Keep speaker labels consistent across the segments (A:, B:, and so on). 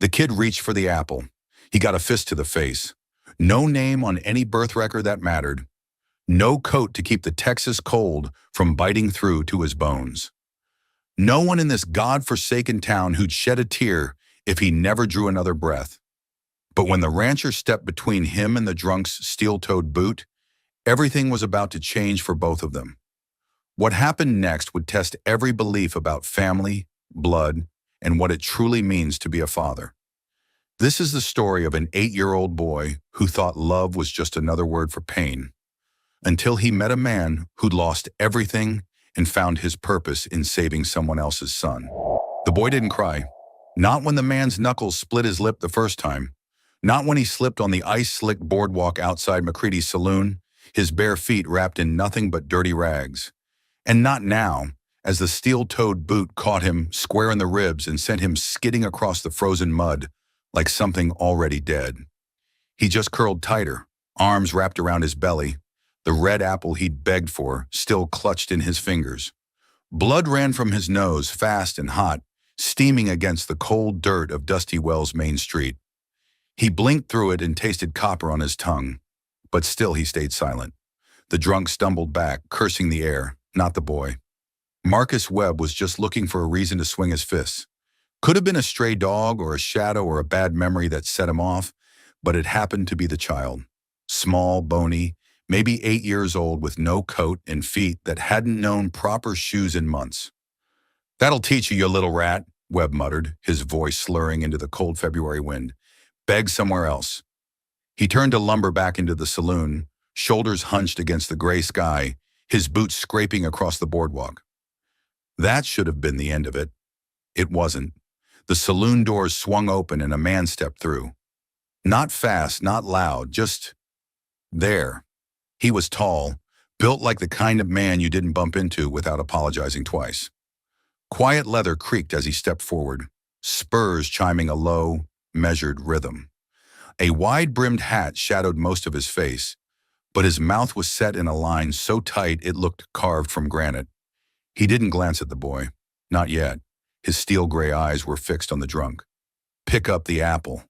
A: The kid reached for the apple. He got a fist to the face. No name on any birth record that mattered. No coat to keep the Texas cold from biting through to his bones. No one in this God-forsaken town who'd shed a tear if he never drew another breath. But when the rancher stepped between him and the drunk's steel-toed boot, everything was about to change for both of them. What happened next would test every belief about family, blood, and what it truly means to be a father. This is the story of an 8-year-old boy who thought love was just another word for pain, until he met a man who'd lost everything and found his purpose in saving someone else's son. The boy didn't cry. Not when the man's knuckles split his lip the first time. Not when he slipped on the ice-slick boardwalk outside McCready's saloon, his bare feet wrapped in nothing but dirty rags. And not now, as the steel-toed boot caught him square in the ribs and sent him skidding across the frozen mud like something already dead. He just curled tighter, arms wrapped around his belly, the red apple he'd begged for still clutched in his fingers. Blood ran from his nose fast and hot, steaming against the cold dirt of Dusty Wells' main street. He blinked through it and tasted copper on his tongue, but still he stayed silent. The drunk stumbled back, cursing the air, not the boy. Marcus Webb was just looking for a reason to swing his fists. Could have been a stray dog or a shadow or a bad memory that set him off, but it happened to be the child. Small, bony, maybe 8 years old with no coat and feet that hadn't known proper shoes in months. "That'll teach you, you little rat," Webb muttered, his voice slurring into the cold February wind. "Beg somewhere else." He turned to lumber back into the saloon, shoulders hunched against the gray sky, his boots scraping across the boardwalk. That should have been the end of it. It wasn't. The saloon doors swung open and a man stepped through. Not fast, not loud, just there. He was tall, built like the kind of man you didn't bump into without apologizing twice. Quiet leather creaked as he stepped forward, spurs chiming a low, measured rhythm. A wide-brimmed hat shadowed most of his face, but his mouth was set in a line so tight it looked carved from granite. He didn't glance at the boy. Not yet. His steel-gray eyes were fixed on the drunk. "Pick up the apple."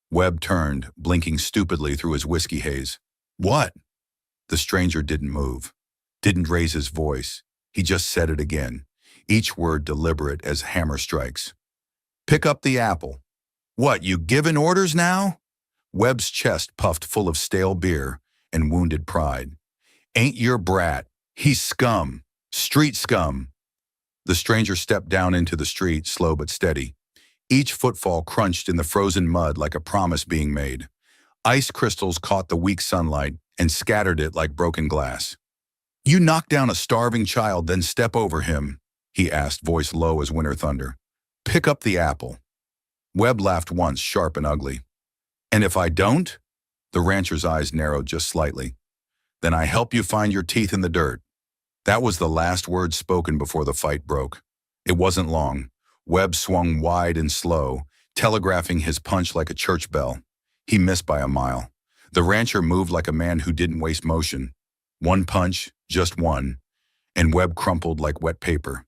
A: Webb turned, blinking stupidly through his whiskey haze. "What?" The stranger didn't move, didn't raise his voice. He just said it again, each word deliberate as hammer strikes. "Pick up the apple." "What, you giving orders now?" Webb's chest puffed full of stale beer and wounded pride. "Ain't your brat. He's scum. Street scum." The stranger stepped down into the street, slow but steady. Each footfall crunched in the frozen mud like a promise being made. Ice crystals caught the weak sunlight and scattered it like broken glass. "You knock down a starving child, then step over him?" he asked, voice low as winter thunder. "Pick up the apple." Webb laughed once, sharp and ugly. "And if I don't?" The rancher's eyes narrowed just slightly. "Then I help you find your teeth in the dirt." That was the last word spoken before the fight broke. It wasn't long. Webb swung wide and slow, telegraphing his punch like a church bell. He missed by a mile. The rancher moved like a man who didn't waste motion. One punch, just one, and Webb crumpled like wet paper.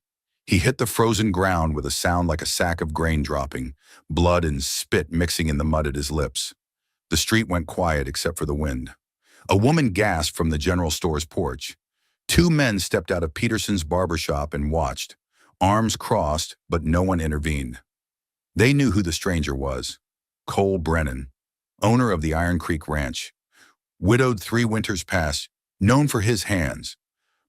A: He hit the frozen ground with a sound like a sack of grain dropping, blood and spit mixing in the mud at his lips. The street went quiet except for the wind. A woman gasped from the general store's porch. 2 men stepped out of Peterson's barbershop and watched, arms crossed, but no one intervened. They knew who the stranger was. Cole Brennan, owner of the Iron Creek Ranch. Widowed 3 winters past, known for his hands.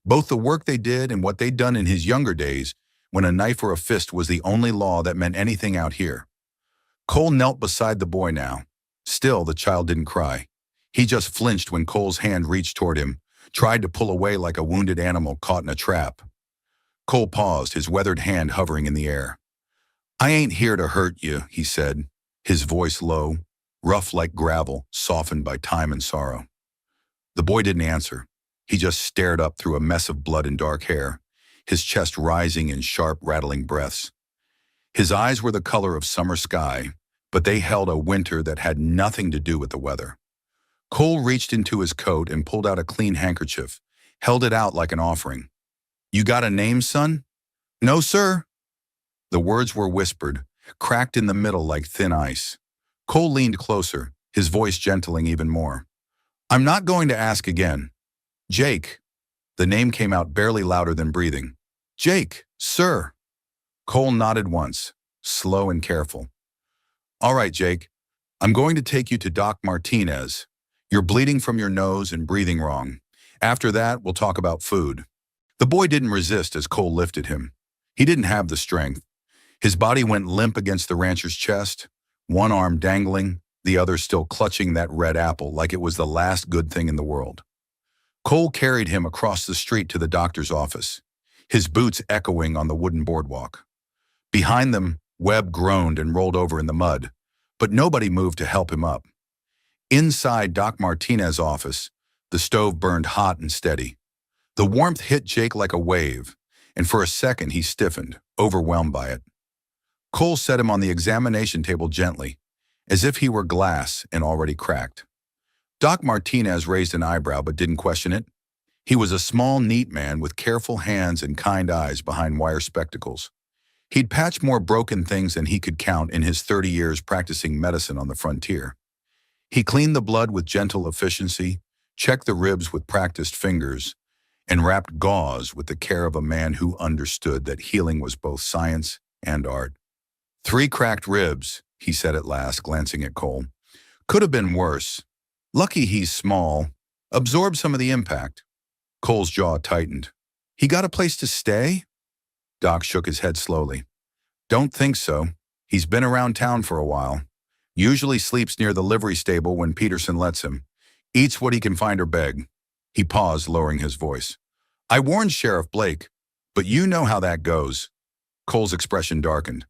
A: Both the work they did and what they'd done in his younger days, when a knife or a fist was the only law that meant anything out here. Cole knelt beside the boy now. Still, the child didn't cry. He just flinched when Cole's hand reached toward him, tried to pull away like a wounded animal caught in a trap. Cole paused, his weathered hand hovering in the air. "I ain't here to hurt you," he said, his voice low, rough like gravel, softened by time and sorrow. The boy didn't answer. He just stared up through a mess of blood and dark hair, his chest rising in sharp, rattling breaths. His eyes were the color of summer sky, but they held a winter that had nothing to do with the weather. Cole reached into his coat and pulled out a clean handkerchief, held it out like an offering. "You got a name, son?" "No, sir." The words were whispered, cracked in the middle like thin ice. Cole leaned closer, his voice gentling even more. I'm not going to ask again. Jake. The name came out barely louder than breathing. Jake, sir. Cole nodded once, slow and careful. All right, Jake. I'm going to take you to Doc Martinez. You're bleeding from your nose and breathing wrong. After that, we'll talk about food. The boy didn't resist as Cole lifted him. He didn't have the strength. His body went limp against the rancher's chest, one arm dangling, the other still clutching that red apple like it was the last good thing in the world. Cole carried him across the street to the doctor's office, his boots echoing on the wooden boardwalk. Behind them, Webb groaned and rolled over in the mud, but nobody moved to help him up. Inside Doc Martinez's office, the stove burned hot and steady. The warmth hit Jake like a wave, and for a second he stiffened, overwhelmed by it. Cole set him on the examination table gently, as if he were glass and already cracked. Doc Martinez raised an eyebrow but didn't question it. He was a small, neat man with careful hands and kind eyes behind wire spectacles. He'd patched more broken things than he could count in his 30 years practicing medicine on the frontier. He cleaned the blood with gentle efficiency, checked the ribs with practiced fingers, and wrapped gauze with the care of a man who understood that healing was both science and art. 3 cracked ribs, he said at last, glancing at Cole. Could have been worse. Lucky he's small. Absorbed some of the impact. Cole's jaw tightened. He got a place to stay? Doc shook his head slowly. Don't think so. He's been around town for a while. Usually sleeps near the livery stable when Peterson lets him. Eats what he can find or beg. He paused, lowering his voice. I warned Sheriff Blake, but you know how that goes. Cole's expression darkened.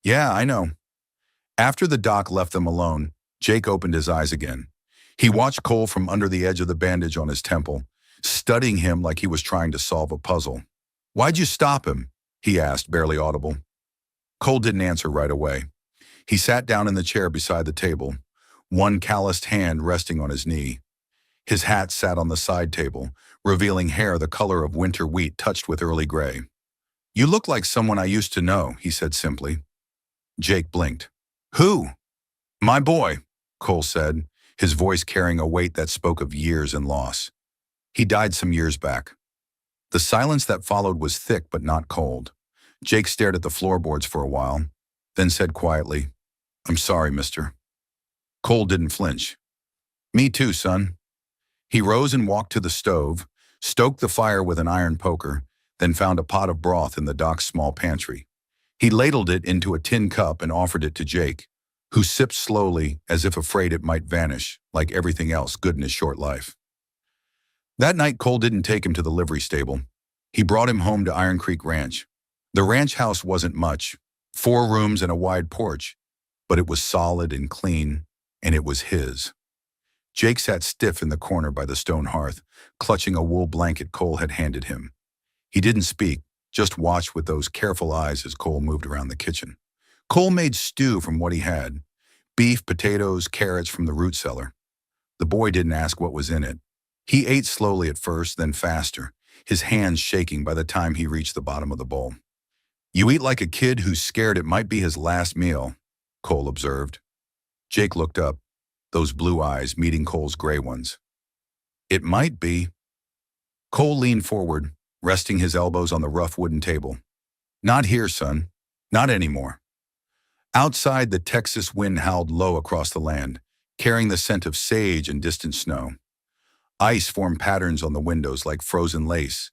A: Yeah, I know. After the doc left them alone, Jake opened his eyes again. He watched Cole from under the edge of the bandage on his temple, studying him like he was trying to solve a puzzle. Why'd you stop him? He asked, barely audible. Cole didn't answer right away. He sat down in the chair beside the table, one calloused hand resting on his knee. His hat sat on the side table, revealing hair the color of winter wheat touched with early gray. You look like someone I used to know, he said simply. Jake blinked. Who? My boy, Cole said, his voice carrying a weight that spoke of years and loss. He died some years back. The silence that followed was thick but not cold. Jake stared at the floorboards for a while, then said quietly, I'm sorry, mister. Cole didn't flinch. Me too, son. He rose and walked to the stove, stoked the fire with an iron poker, then found a pot of broth in the doc's small pantry. He ladled it into a tin cup and offered it to Jake, who sipped slowly as if afraid it might vanish, like everything else good in his short life. That night, Cole didn't take him to the livery stable. He brought him home to Iron Creek Ranch. The ranch house wasn't much, 4 rooms and a wide porch, but it was solid and clean, and it was his. Jake sat stiff in the corner by the stone hearth, clutching a wool blanket Cole had handed him. He didn't speak, just watched with those careful eyes as Cole moved around the kitchen. Cole made stew from what he had, beef, potatoes, carrots from the root cellar. The boy didn't ask what was in it. He ate slowly at first, then faster, his hands shaking by the time he reached the bottom of the bowl. You eat like a kid who's scared it might be his last meal, Cole observed. Jake looked up, those blue eyes meeting Cole's gray ones. It might be. Cole leaned forward, resting his elbows on the rough wooden table. Not here, son. Not anymore. Outside, the Texas wind howled low across the land, carrying the scent of sage and distant snow. Ice formed patterns on the windows like frozen lace,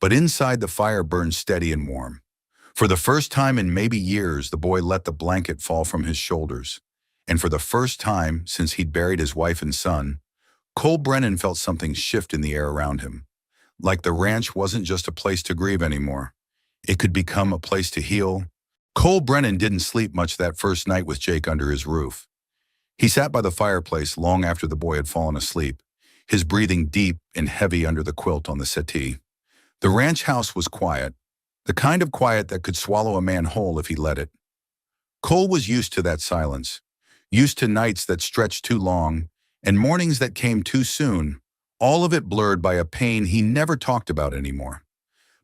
A: but inside the fire burned steady and warm. For the first time in maybe years, the boy let the blanket fall from his shoulders. And for the first time since he'd buried his wife and son, Cole Brennan felt something shift in the air around him. Like the ranch wasn't just a place to grieve anymore. It could become a place to heal. Cole Brennan didn't sleep much that first night with Jake under his roof. He sat by the fireplace long after the boy had fallen asleep, his breathing deep and heavy under the quilt on the settee. The ranch house was quiet, the kind of quiet that could swallow a man whole if he let it. Cole was used to that silence, used to nights that stretched too long and mornings that came too soon, all of it blurred by a pain he never talked about anymore.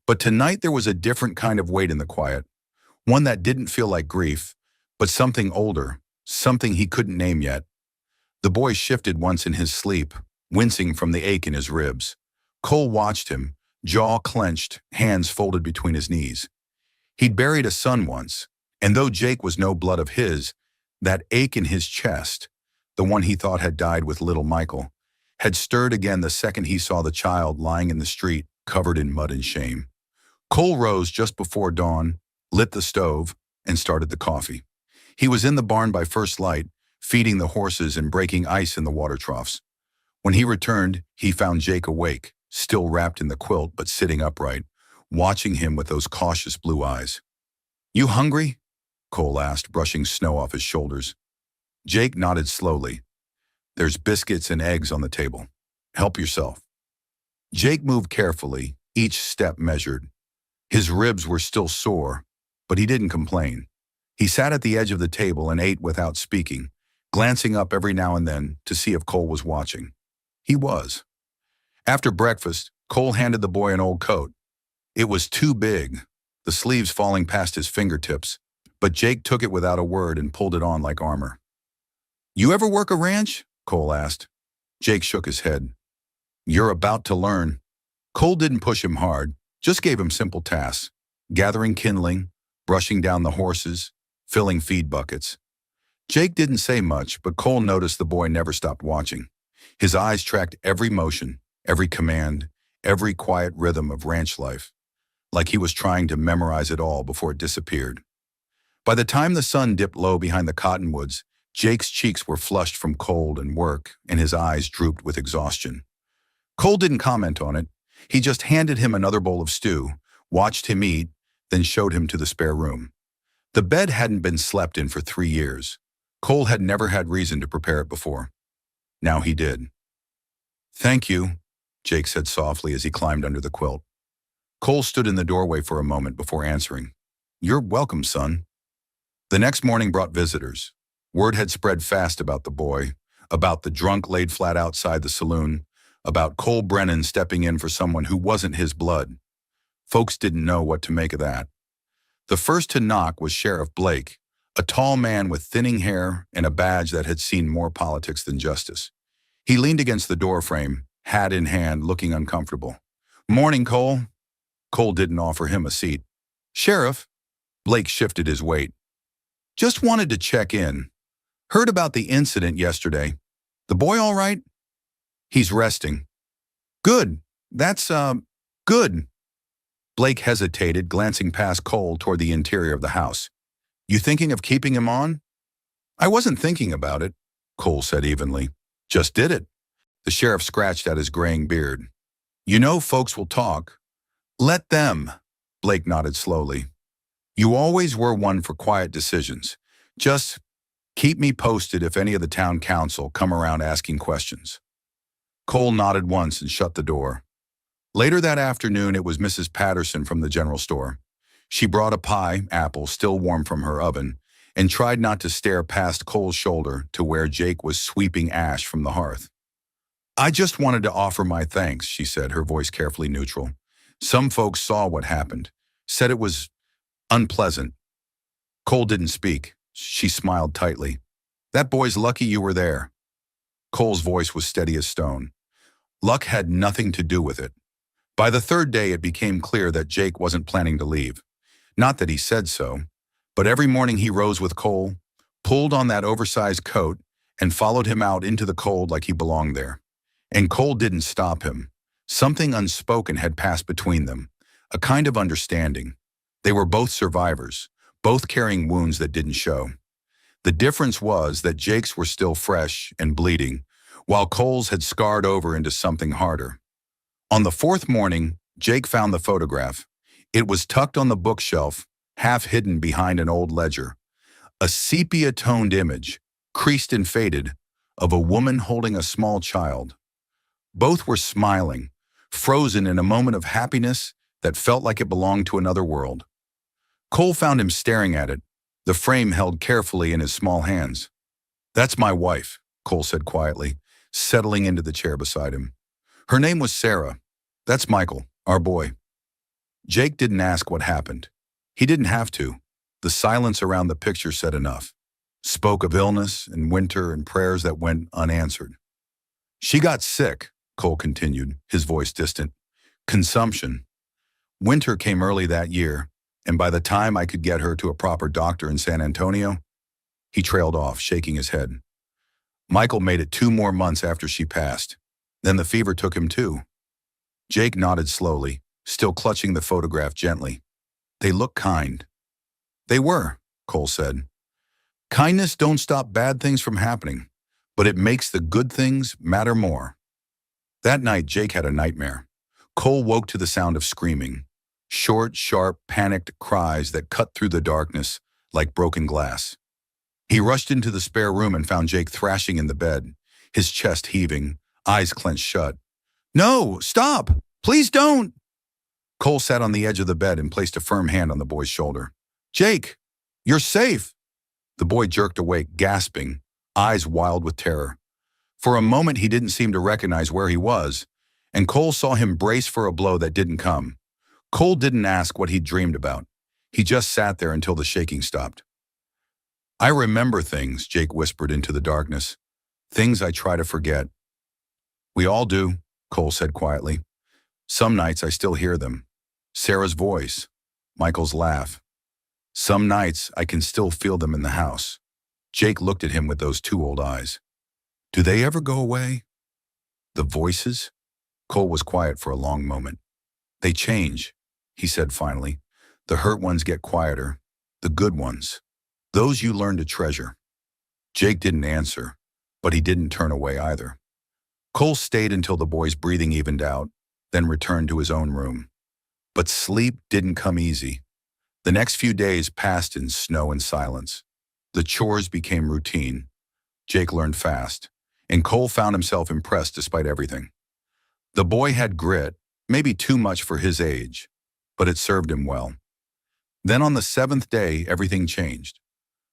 A: But tonight there was a different kind of weight in the quiet, one that didn't feel like grief, but something older, something he couldn't name yet. The boy shifted once in his sleep, wincing from the ache in his ribs. Cole watched him, jaw clenched, hands folded between his knees. He'd buried a son once, and though Jake was no blood of his, that ache in his chest, the one he thought had died with little Michael, had stirred again the second he saw the child lying in the street, covered in mud and shame. Cole rose just before dawn, lit the stove, and started the coffee. He was in the barn by first light, feeding the horses and breaking ice in the water troughs. When he returned, he found Jake awake, still wrapped in the quilt but sitting upright, watching him with those cautious blue eyes. "You hungry?" Cole asked, brushing snow off his shoulders. Jake nodded slowly. "There's biscuits and eggs on the table. Help yourself." Jake moved carefully, each step measured. His ribs were still sore, but he didn't complain. He sat at the edge of the table and ate without speaking, glancing up every now and then to see if Cole was watching. He was. After breakfast, Cole handed the boy an old coat. It was too big, the sleeves falling past his fingertips, but Jake took it without a word and pulled it on like armor. "You ever work a ranch?" Cole asked. Jake shook his head. "You're about to learn." Cole didn't push him hard, just gave him simple tasks: gathering kindling, brushing down the horses, filling feed buckets. Jake didn't say much, but Cole noticed the boy never stopped watching. His eyes tracked every motion, every command, every quiet rhythm of ranch life, like he was trying to memorize it all before it disappeared. By the time the sun dipped low behind the cottonwoods, Jake's cheeks were flushed from cold and work, and his eyes drooped with exhaustion. Cole didn't comment on it. He just handed him another bowl of stew, watched him eat, then showed him to the spare room. The bed hadn't been slept in for 3 years. Cole had never had reason to prepare it before. Now he did. "Thank you," Jake said softly as he climbed under the quilt. Cole stood in the doorway for a moment before answering. "You're welcome, son." The next morning brought visitors. Word had spread fast about the boy, about the drunk laid flat outside the saloon, about Cole Brennan stepping in for someone who wasn't his blood. Folks didn't know what to make of that. The first to knock was Sheriff Blake, a tall man with thinning hair and a badge that had seen more politics than justice. He leaned against the doorframe, hat in hand, looking uncomfortable. "Morning, Cole." Cole didn't offer him a seat. "Sheriff," Blake shifted his weight. "Just wanted to check in. Heard about the incident yesterday. The boy all right?" "He's resting." "Good. That's, good." Blake hesitated, glancing past Cole toward the interior of the house. "You thinking of keeping him on?" "I wasn't thinking about it," Cole said evenly. "Just did it." The sheriff scratched at his graying beard. "You know folks will talk." "Let them," Blake nodded slowly. "You always were one for quiet decisions. Just keep me posted if any of the town council come around asking questions." Cole nodded once and shut the door. Later that afternoon, it was Mrs. Patterson from the general store. She brought a pie, apple still warm from her oven, and tried not to stare past Cole's shoulder to where Jake was sweeping ash from the hearth. "I just wanted to offer my thanks," she said, her voice carefully neutral. "Some folks saw what happened, said it was unpleasant." Cole didn't speak. She smiled tightly. "That boy's lucky you were there." Cole's voice was steady as stone. Luck had nothing to do with it. By the third day, it became clear that Jake wasn't planning to leave. Not that he said so, but every morning he rose with Cole, pulled on that oversized coat, and followed him out into the cold like he belonged there. And Cole didn't stop him. Something unspoken had passed between them, a kind of understanding. They were both survivors, both carrying wounds that didn't show. The difference was that Jake's were still fresh and bleeding, while Cole's had scarred over into something harder. On the fourth morning, Jake found the photograph. It was tucked on the bookshelf, half hidden behind an old ledger. A sepia-toned image, creased and faded, of a woman holding a small child. Both were smiling, frozen in a moment of happiness that felt like it belonged to another world. Cole found him staring at it, the frame held carefully in his small hands. "That's my wife," Cole said quietly, settling into the chair beside him. "Her name was Sarah. That's Michael, our boy." Jake didn't ask what happened. He didn't have to. The silence around the picture said enough. Spoke of illness and winter and prayers that went unanswered. She got sick, Cole continued, his voice distant. Consumption. Winter came early that year, and by the time I could get her to a proper doctor in San Antonio, he trailed off, shaking his head. Michael made it 2 more months after she passed. Then the fever took him too. Jake nodded slowly, still clutching the photograph gently. They look kind. They were, Cole said. Kindness don't stop bad things from happening, but it makes the good things matter more. That night, Jake had a nightmare. Cole woke to the sound of screaming. Short, sharp, panicked cries that cut through the darkness like broken glass. He rushed into the spare room and found Jake thrashing in the bed, his chest heaving, eyes clenched shut. No, stop! Please don't! Cole sat on the edge of the bed and placed a firm hand on the boy's shoulder. Jake, you're safe! The boy jerked awake, gasping, eyes wild with terror. For a moment he didn't seem to recognize where he was, and Cole saw him brace for a blow that didn't come. Cole didn't ask what he'd dreamed about. He just sat there until the shaking stopped. I remember things, Jake whispered into the darkness. Things I try to forget. We all do, Cole said quietly. Some nights I still hear them. Sarah's voice, Michael's laugh. Some nights I can still feel them in the house. Jake looked at him with those 2 old eyes. Do they ever go away? The voices? Cole was quiet for a long moment. They change, he said finally. The hurt ones get quieter. The good ones. Those you learn to treasure. Jake didn't answer, but he didn't turn away either. Cole stayed until the boy's breathing evened out, then returned to his own room. But sleep didn't come easy. The next few days passed in snow and silence. The chores became routine. Jake learned fast, and Cole found himself impressed despite everything. The boy had grit, maybe too much for his age, but it served him well. Then on the 7th day, everything changed.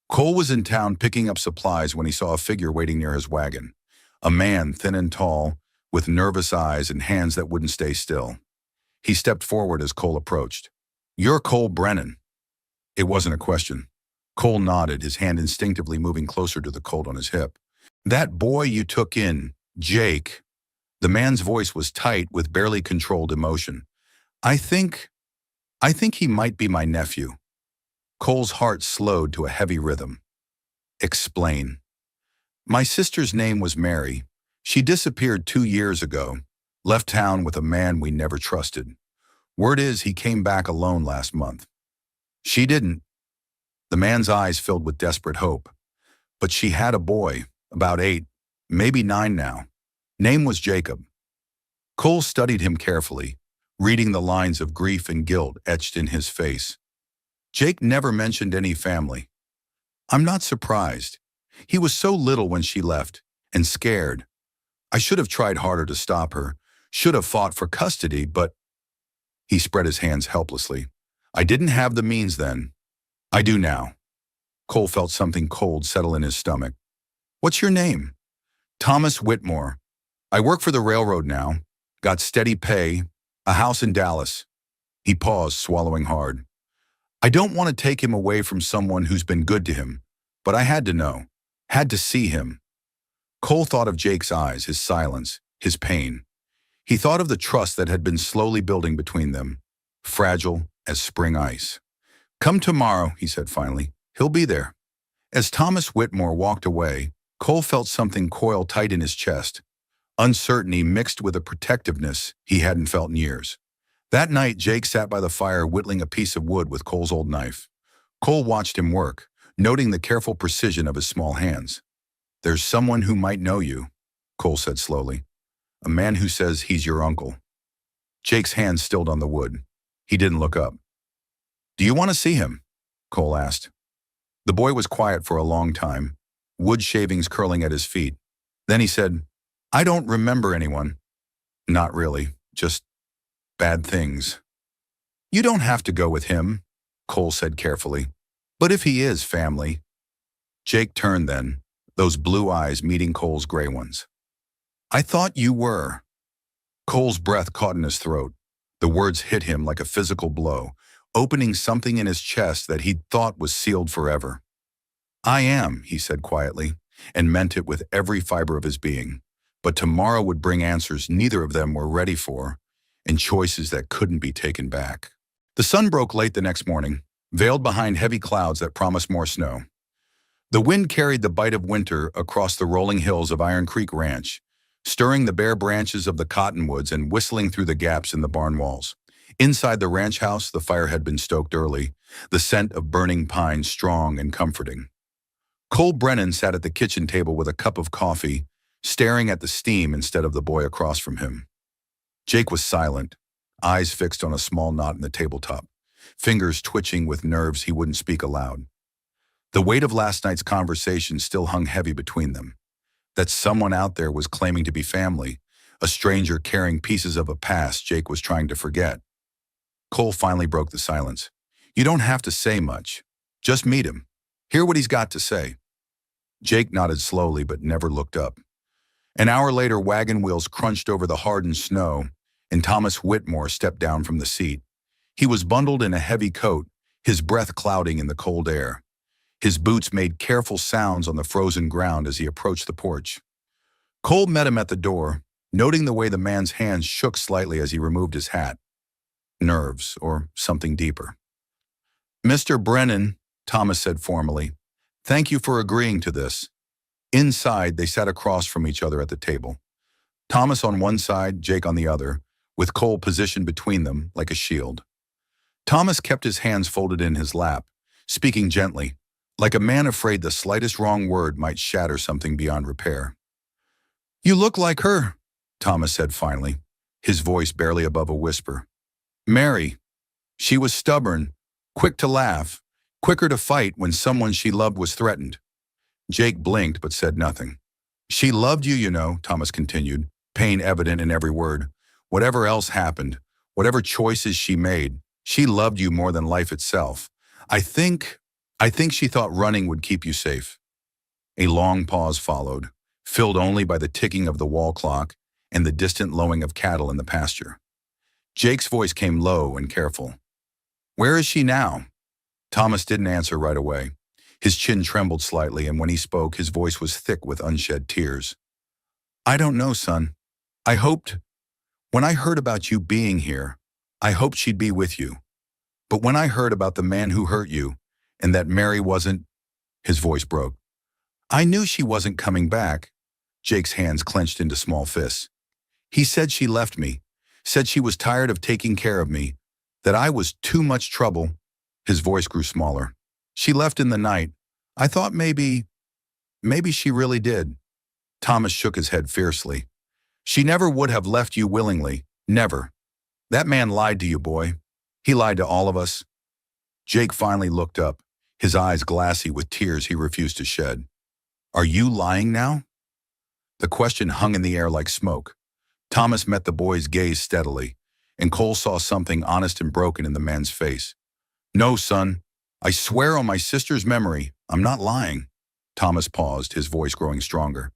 A: Cole was in town picking up supplies when he saw a figure waiting near his wagon. A man, thin and tall, with nervous eyes and hands that wouldn't stay still. He stepped forward as Cole approached. You're Cole Brennan. It wasn't a question. Cole nodded, his hand instinctively moving closer to the Colt on his hip. That boy you took in, Jake. The man's voice was tight with barely controlled emotion. I think he might be my nephew. Cole's heart slowed to a heavy rhythm. Explain. My sister's name was Mary. She disappeared 2 years ago, left town with a man we never trusted. Word is he came back alone last month. She didn't. The man's eyes filled with desperate hope. But she had a boy, about 8, maybe 9 now. Name was Jacob. Cole studied him carefully, reading the lines of grief and guilt etched in his face. Jake never mentioned any family. I'm not surprised. He was so little when she left, and scared. I should have tried harder to stop her, should have fought for custody, but... He spread his hands helplessly. I didn't have the means then. I do now. Cole felt something cold settle in his stomach. What's your name? Thomas Whitmore. I work for the railroad now. Got steady pay, a house in Dallas. He paused, swallowing hard. I don't want to take him away from someone who's been good to him, but I had to know, had to see him. Cole thought of Jake's eyes, his silence, his pain. He thought of the trust that had been slowly building between them, fragile as spring ice. Come tomorrow, he said finally. He'll be there. As Thomas Whitmore walked away, Cole felt something coil tight in his chest, uncertainty mixed with a protectiveness he hadn't felt in years. That night, Jake sat by the fire whittling a piece of wood with Cole's old knife. Cole watched him work, noting the careful precision of his small hands. There's someone who might know you, Cole said slowly. A man who says he's your uncle. Jake's hands stilled on the wood. He didn't look up. Do you want to see him? Cole asked. The boy was quiet for a long time, wood shavings curling at his feet. Then he said, I don't remember anyone. Not really, just bad things. You don't have to go with him, Cole said carefully. But if he is family. Jake turned then, those blue eyes meeting Cole's gray ones. I thought you were. Cole's breath caught in his throat. The words hit him like a physical blow. opening something in his chest that he'd thought was sealed forever. "I am," he said quietly, and meant it with every fiber of his being. But tomorrow would bring answers neither of them were ready for, and choices that couldn't be taken back. The sun broke late the next morning, veiled behind heavy clouds that promised more snow. The wind carried the bite of winter across the rolling hills of Iron Creek Ranch, stirring the bare branches of the cottonwoods and whistling through the gaps in the barn walls. Inside the ranch house, the fire had been stoked early, the scent of burning pine strong and comforting. Cole Brennan sat at the kitchen table with a cup of coffee, staring at the steam instead of the boy across from him. Jake was silent, eyes fixed on a small knot in the tabletop, fingers twitching with nerves he wouldn't speak aloud. The weight of last night's conversation still hung heavy between them. That someone out there was claiming to be family, a stranger carrying pieces of a past Jake was trying to forget. Cole finally broke the silence. "You don't have to say much. Just meet him. Hear what he's got to say." Jake nodded slowly but never looked up. An hour later, wagon wheels crunched over the hardened snow, and Thomas Whitmore stepped down from the seat. He was bundled in a heavy coat, his breath clouding in the cold air. His boots made careful sounds on the frozen ground as he approached the porch. Cole met him at the door, noting the way the man's hands shook slightly as he removed his hat. Nerves, or something deeper. "Mr. Brennan," Thomas said formally, "thank you for agreeing to this." Inside, they sat across from each other at the table. Thomas on one side, Jake on the other, with Cole positioned between them like a shield. Thomas kept his hands folded in his lap, speaking gently, like a man afraid the slightest wrong word might shatter something beyond repair. "You look like her," Thomas said finally, his voice barely above a whisper. "Mary. She was stubborn, quick to laugh, quicker to fight when someone she loved was threatened." Jake blinked but said nothing. "She loved you, you know," Thomas continued, pain evident in every word. "Whatever else happened, whatever choices she made, she loved you more than life itself. I think she thought running would keep you safe." A long pause followed, filled only by the ticking of the wall clock and the distant lowing of cattle in the pasture. Jake's voice came low and careful. "Where is she now?" Thomas didn't answer right away. His chin trembled slightly, and when he spoke, his voice was thick with unshed tears. "I don't know, son. When I heard about you being here, I hoped she'd be with you. But when I heard about the man who hurt you, and that Mary wasn't," his voice broke. "I knew she wasn't coming back." Jake's hands clenched into small fists. "He said she left me, said she was tired of taking care of me, that I was too much trouble." His voice grew smaller. "She left in the night. I thought maybe she really did." Thomas shook his head fiercely. "She never would have left you willingly. Never. That man lied to you, boy. He lied to all of us." Jake finally looked up, his eyes glassy with tears he refused to shed. "Are you lying now?" The question hung in the air like smoke. Thomas met the boy's gaze steadily, and Cole saw something honest and broken in the man's face. "No, son. I swear on my sister's memory, I'm not lying." Thomas paused, his voice growing stronger.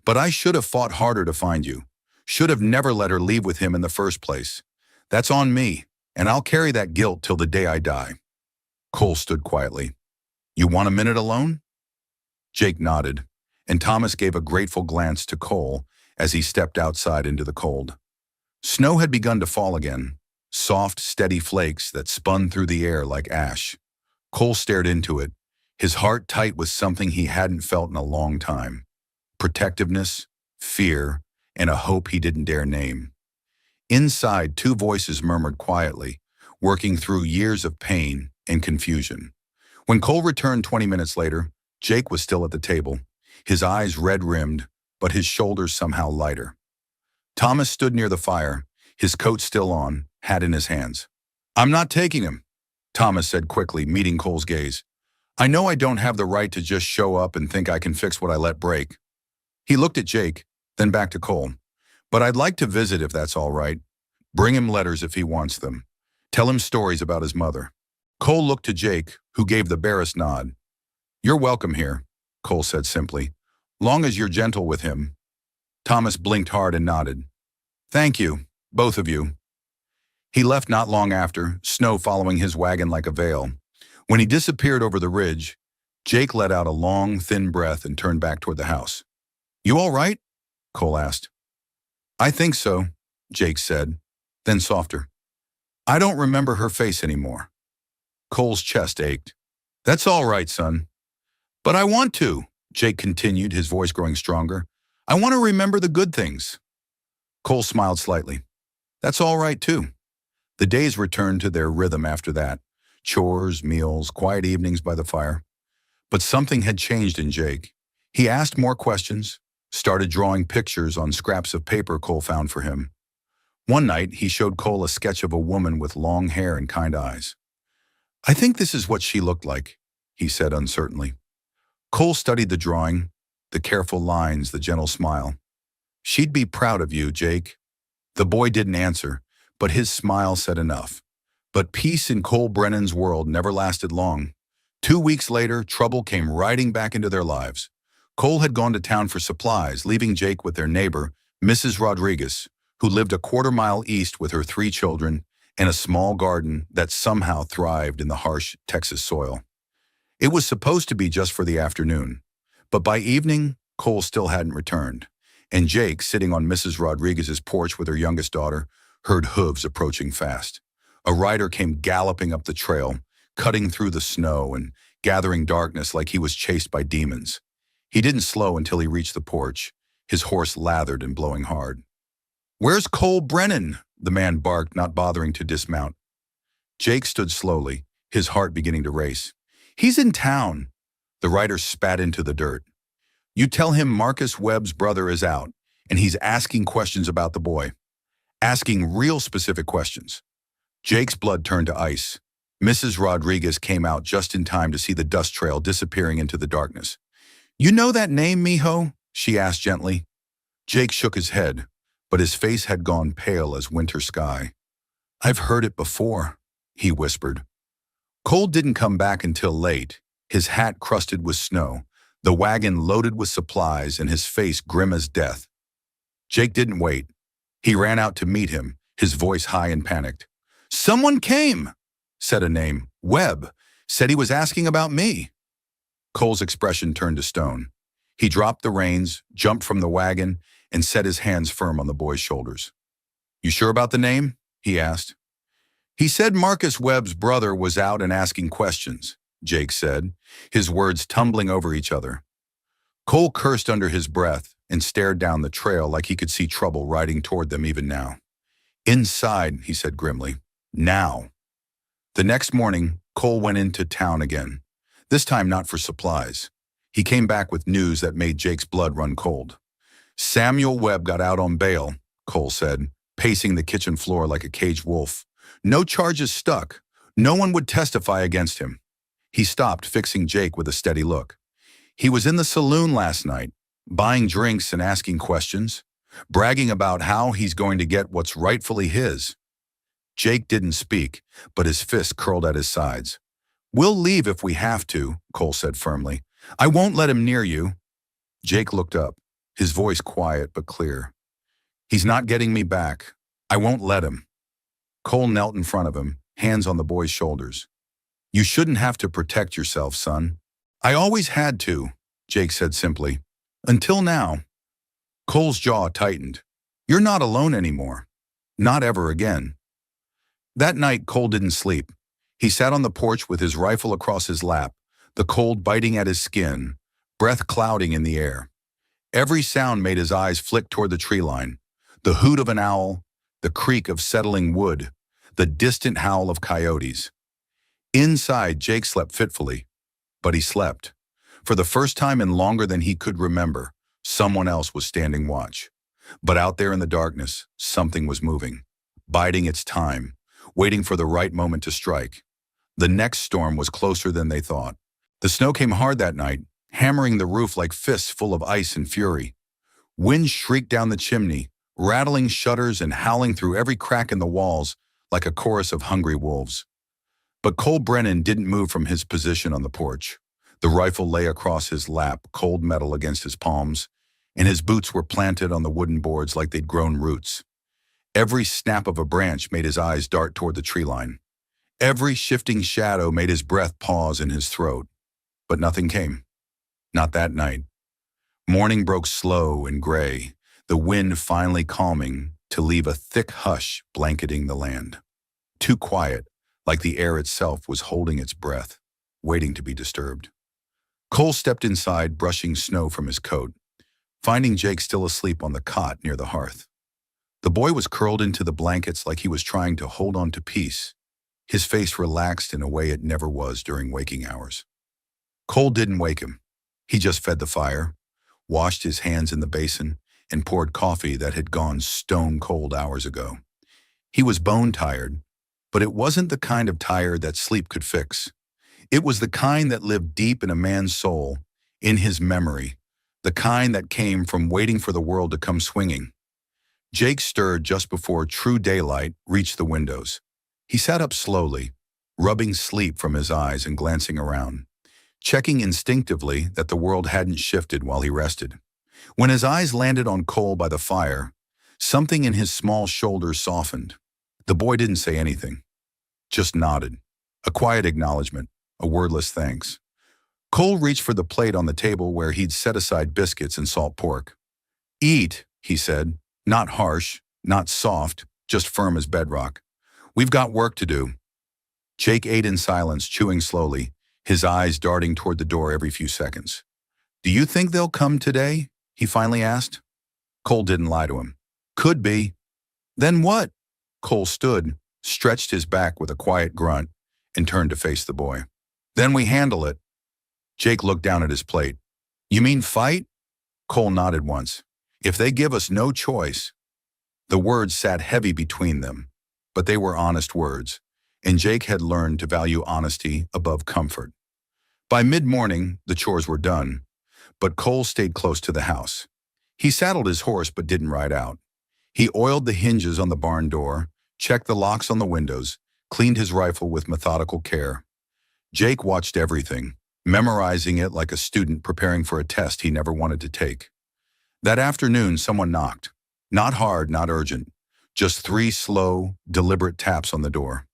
A: "But I should have fought harder to find you. Should have never let her leave with him in the first place. That's on me, and I'll carry that guilt till the day I die." Cole stood quietly. "You want a minute alone?" Jake nodded, and Thomas gave a grateful glance to Cole as he stepped outside into the cold. Snow had begun to fall again, soft, steady flakes that spun through the air like ash. Cole stared into it, his heart tight with something he hadn't felt in a long time. Protectiveness, fear, and a hope he didn't dare name. Inside, two voices murmured quietly, working through years of pain and confusion. When Cole returned 20 minutes later, Jake was still at the table, his eyes red-rimmed, but his shoulders somehow lighter. Thomas stood near the fire, his coat still on, hat in his hands. "I'm not taking him," Thomas said quickly, meeting Cole's gaze. "I know I don't have the right to just show up and think I can fix what I let break." He looked at Jake, then back to Cole. "But I'd like to visit if that's all right. Bring him letters if he wants them. Tell him stories about his mother." Cole looked to Jake, who gave the barest nod. "You're welcome here," Cole said simply, "long as you're gentle with him." Thomas blinked hard and nodded. "Thank you, both of you." He left not long after, snow following his wagon like a veil. When he disappeared over the ridge, Jake let out a long, thin breath and turned back toward the house. "You all right?" Cole asked. "I think so," Jake said, then softer. "I don't remember her face anymore." Cole's chest ached. "That's all right, son." "But I want to," Jake continued, his voice growing stronger. "I want to remember the good things." Cole smiled slightly. "That's all right, too." The days returned to their rhythm after that. Chores, meals, quiet evenings by the fire. But something had changed in Jake. He asked more questions, started drawing pictures on scraps of paper Cole found for him. One night, he showed Cole a sketch of a woman with long hair and kind eyes. "I think this is what she looked like," he said uncertainly. Cole studied the drawing, the careful lines, the gentle smile. "She'd be proud of you, Jake." The boy didn't answer, but his smile said enough. But peace in Cole Brennan's world never lasted long. 2 weeks later, trouble came riding back into their lives. Cole had gone to town for supplies, leaving Jake with their neighbor, Mrs. Rodriguez, who lived a quarter-mile east with her 3 children and a small garden that somehow thrived in the harsh Texas soil. It was supposed to be just for the afternoon, but by evening, Cole still hadn't returned, and Jake, sitting on Mrs. Rodriguez's porch with her youngest daughter, heard hooves approaching fast. A rider came galloping up the trail, cutting through the snow and gathering darkness like he was chased by demons. He didn't slow until he reached the porch, his horse lathered and blowing hard. "Where's Cole Brennan?" the man barked, not bothering to dismount. Jake stood slowly, his heart beginning to race. "He's in town." The rider spat into the dirt. "You tell him Marcus Webb's brother is out, and he's asking questions about the boy. Asking real specific questions." Jake's blood turned to ice. Mrs. Rodriguez came out just in time to see the dust trail disappearing into the darkness. "You know that name, mijo?" she asked gently. Jake shook his head, but his face had gone pale as winter sky. "I've heard it before," he whispered. Cole didn't come back until late, his hat crusted with snow, the wagon loaded with supplies, and his face grim as death. Jake didn't wait. He ran out to meet him, his voice high and panicked. "Someone came," said a name. "Webb. Said he was asking about me." Cole's expression turned to stone. He dropped the reins, jumped from the wagon, and set his hands firm on the boy's shoulders. "You sure about the name?" he asked. "He said Marcus Webb's brother was out and asking questions," Jake said, his words tumbling over each other. Cole cursed under his breath and stared down the trail like he could see trouble riding toward them even now. "Inside," he said grimly. "Now." The next morning, Cole went into town again, this time not for supplies. He came back with news that made Jake's blood run cold. "Samuel Webb got out on bail," Cole said, pacing the kitchen floor like a caged wolf. "No charges stuck. No one would testify against him." He stopped, fixing Jake with a steady look. "He was in the saloon last night, buying drinks and asking questions, bragging about how he's going to get what's rightfully his." Jake didn't speak, but his fist curled at his sides. "We'll leave if we have to," Cole said firmly. "I won't let him near you." Jake looked up, his voice quiet but clear. "He's not getting me back. I won't let him." Cole knelt in front of him, hands on the boy's shoulders. "You shouldn't have to protect yourself, son." "I always had to," Jake said simply. "Until now." Cole's jaw tightened. "You're not alone anymore. Not ever again." That night, Cole didn't sleep. He sat on the porch with his rifle across his lap, the cold biting at his skin, breath clouding in the air. Every sound made his eyes flick toward the tree line. The hoot of an owl, the creak of settling wood, the distant howl of coyotes. Inside, Jake slept fitfully, but he slept. For the first time in longer than he could remember, someone else was standing watch. But out there in the darkness, something was moving, biding its time, waiting for the right moment to strike. The next storm was closer than they thought. The snow came hard that night, hammering the roof like fists full of ice and fury. Wind shrieked down the chimney, rattling shutters and howling through every crack in the walls like a chorus of hungry wolves. But Cole Brennan didn't move from his position on the porch. The rifle lay across his lap, cold metal against his palms, and his boots were planted on the wooden boards like they'd grown roots. Every snap of a branch made his eyes dart toward the tree line. Every shifting shadow made his breath pause in his throat. But nothing came. Not that night. Morning broke slow and gray, the wind finally calming to leave a thick hush blanketing the land. Too quiet, like the air itself was holding its breath, waiting to be disturbed. Cole stepped inside, brushing snow from his coat, finding Jake still asleep on the cot near the hearth. The boy was curled into the blankets like he was trying to hold on to peace, his face relaxed in a way it never was during waking hours. Cole didn't wake him. He just fed the fire, washed his hands in the basin, and poured coffee that had gone stone cold hours ago. He was bone tired, but it wasn't the kind of tired that sleep could fix. It was the kind that lived deep in a man's soul, in his memory, the kind that came from waiting for the world to come swinging. Jake stirred just before true daylight reached the windows. He sat up slowly, rubbing sleep from his eyes and glancing around, checking instinctively that the world hadn't shifted while he rested. When his eyes landed on Cole by the fire, something in his small shoulders softened. The boy didn't say anything, just nodded, a quiet acknowledgement, a wordless thanks. Cole reached for the plate on the table where he'd set aside biscuits and salt pork. "Eat," he said, not harsh, not soft, just firm as bedrock. "We've got work to do." Jake ate in silence, chewing slowly, his eyes darting toward the door every few seconds. "Do you think they'll come today?" he finally asked. Cole didn't lie to him. "Could be." "Then what?" Cole stood, stretched his back with a quiet grunt, and turned to face the boy. "Then we handle it." Jake looked down at his plate. "You mean fight?" Cole nodded once. "If they give us no choice." The words sat heavy between them, but they were honest words, and Jake had learned to value honesty above comfort. By mid-morning, the chores were done, but Cole stayed close to the house. He saddled his horse but didn't ride out. He oiled the hinges on the barn door, checked the locks on the windows, cleaned his rifle with methodical care. Jake watched everything, memorizing it like a student preparing for a test he never wanted to take. That afternoon, someone knocked. Not hard, not urgent, just 3 slow, deliberate taps on the door.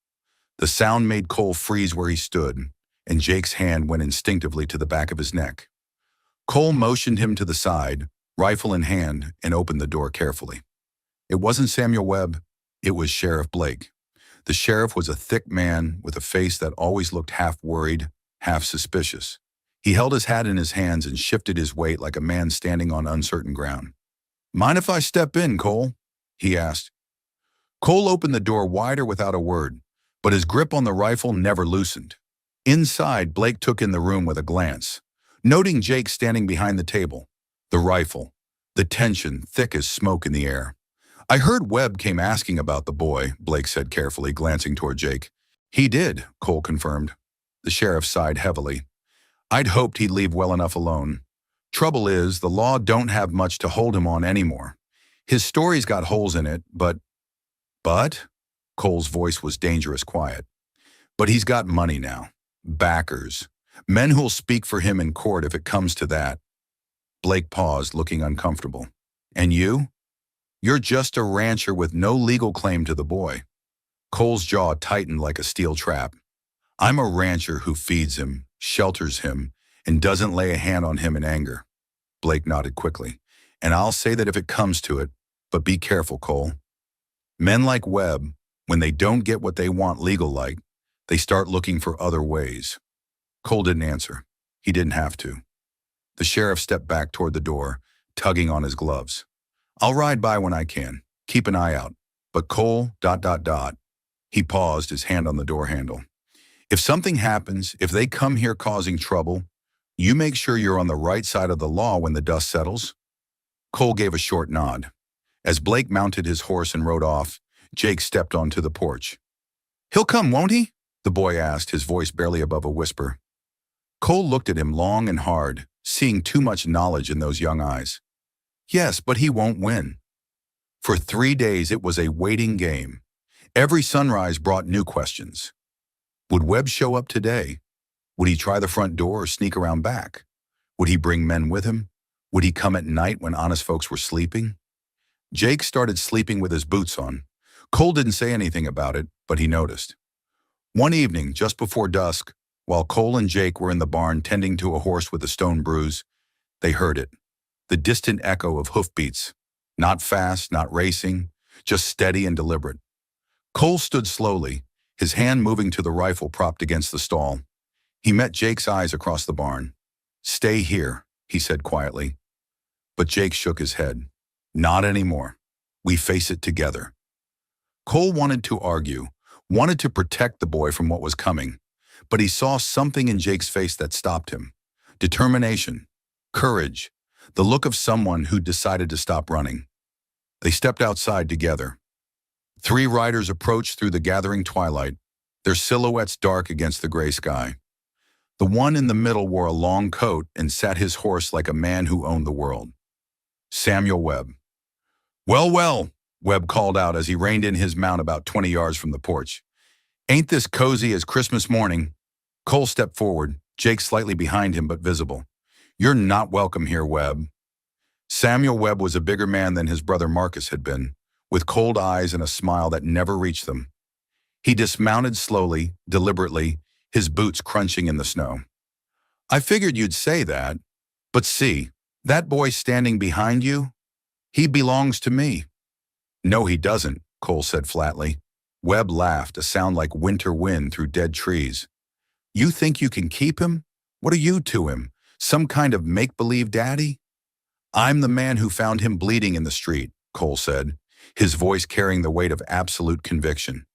A: The sound made Cole freeze where he stood, and Jake's hand went instinctively to the back of his neck. Cole motioned him to the side, rifle in hand, and opened the door carefully. It wasn't Samuel Webb, it was Sheriff Blake. The sheriff was a thick man with a face that always looked half worried, half suspicious. He held his hat in his hands and shifted his weight like a man standing on uncertain ground. "Mind if I step in, Cole?" he asked. Cole opened the door wider without a word, but his grip on the rifle never loosened. Inside, Blake took in the room with a glance, noting Jake standing behind the table, the rifle, the tension thick as smoke in the air. "I heard Webb came asking about the boy," Blake said carefully, glancing toward Jake. "He did," Cole confirmed. The sheriff sighed heavily. "I'd hoped he'd leave well enough alone. Trouble is, the law don't have much to hold him on anymore. His story's got holes in it, but..." "But?" Cole's voice was dangerous quiet. "But he's got money now. Backers. Men who'll speak for him in court if it comes to that." Blake paused, looking uncomfortable. "And you? You're just a rancher with no legal claim to the boy." Cole's jaw tightened like a steel trap. "I'm a rancher who feeds him, shelters him, and doesn't lay a hand on him in anger." Blake nodded quickly. "And I'll say that if it comes to it, but be careful, Cole. Men like Webb, when they don't get what they want legal-like, they start looking for other ways." Cole didn't answer. He didn't have to. The sheriff stepped back toward the door, tugging on his gloves. "I'll ride by when I can. Keep an eye out. But Cole, ... He paused, his hand on the door handle. "If something happens, if they come here causing trouble, you make sure you're on the right side of the law when the dust settles." Cole gave a short nod. As Blake mounted his horse and rode off, Jake stepped onto the porch. "He'll come, won't he?" the boy asked, his voice barely above a whisper. Cole looked at him long and hard, seeing too much knowledge in those young eyes. "Yes, but he won't win." For 3 days it was a waiting game. Every sunrise brought new questions. Would Webb show up today? Would he try the front door or sneak around back? Would he bring men with him? Would he come at night when honest folks were sleeping? Jake started sleeping with his boots on, Cole didn't say anything about it, but he noticed. One evening, just before dusk, while Cole and Jake were in the barn tending to a horse with a stone bruise, they heard it, the distant echo of hoofbeats. Not fast, not racing, just steady and deliberate. Cole stood slowly, his hand moving to the rifle propped against the stall. He met Jake's eyes across the barn. "Stay here," he said quietly. But Jake shook his head. "Not anymore. We face it together." Cole wanted to argue, wanted to protect the boy from what was coming, but he saw something in Jake's face that stopped him. Determination, courage, the look of someone who decided to stop running. They stepped outside together. 3 riders approached through the gathering twilight, their silhouettes dark against the gray sky. The one in the middle wore a long coat and sat his horse like a man who owned the world. Samuel Webb. "Well, well," Webb called out as he reined in his mount about 20 yards from the porch. "Ain't this cozy as Christmas morning?" Cole stepped forward, Jake slightly behind him but visible. "You're not welcome here, Webb." Samuel Webb was a bigger man than his brother Marcus had been, with cold eyes and a smile that never reached them. He dismounted slowly, deliberately, his boots crunching in the snow. "I figured you'd say that. But see, that boy standing behind you? He belongs to me." "No, he doesn't," Cole said flatly. Webb laughed, a sound like winter wind through dead trees. "You think you can keep him? What are you to him? Some kind of make-believe daddy?" "I'm the man who found him bleeding in the street," Cole said, his voice carrying the weight of absolute conviction.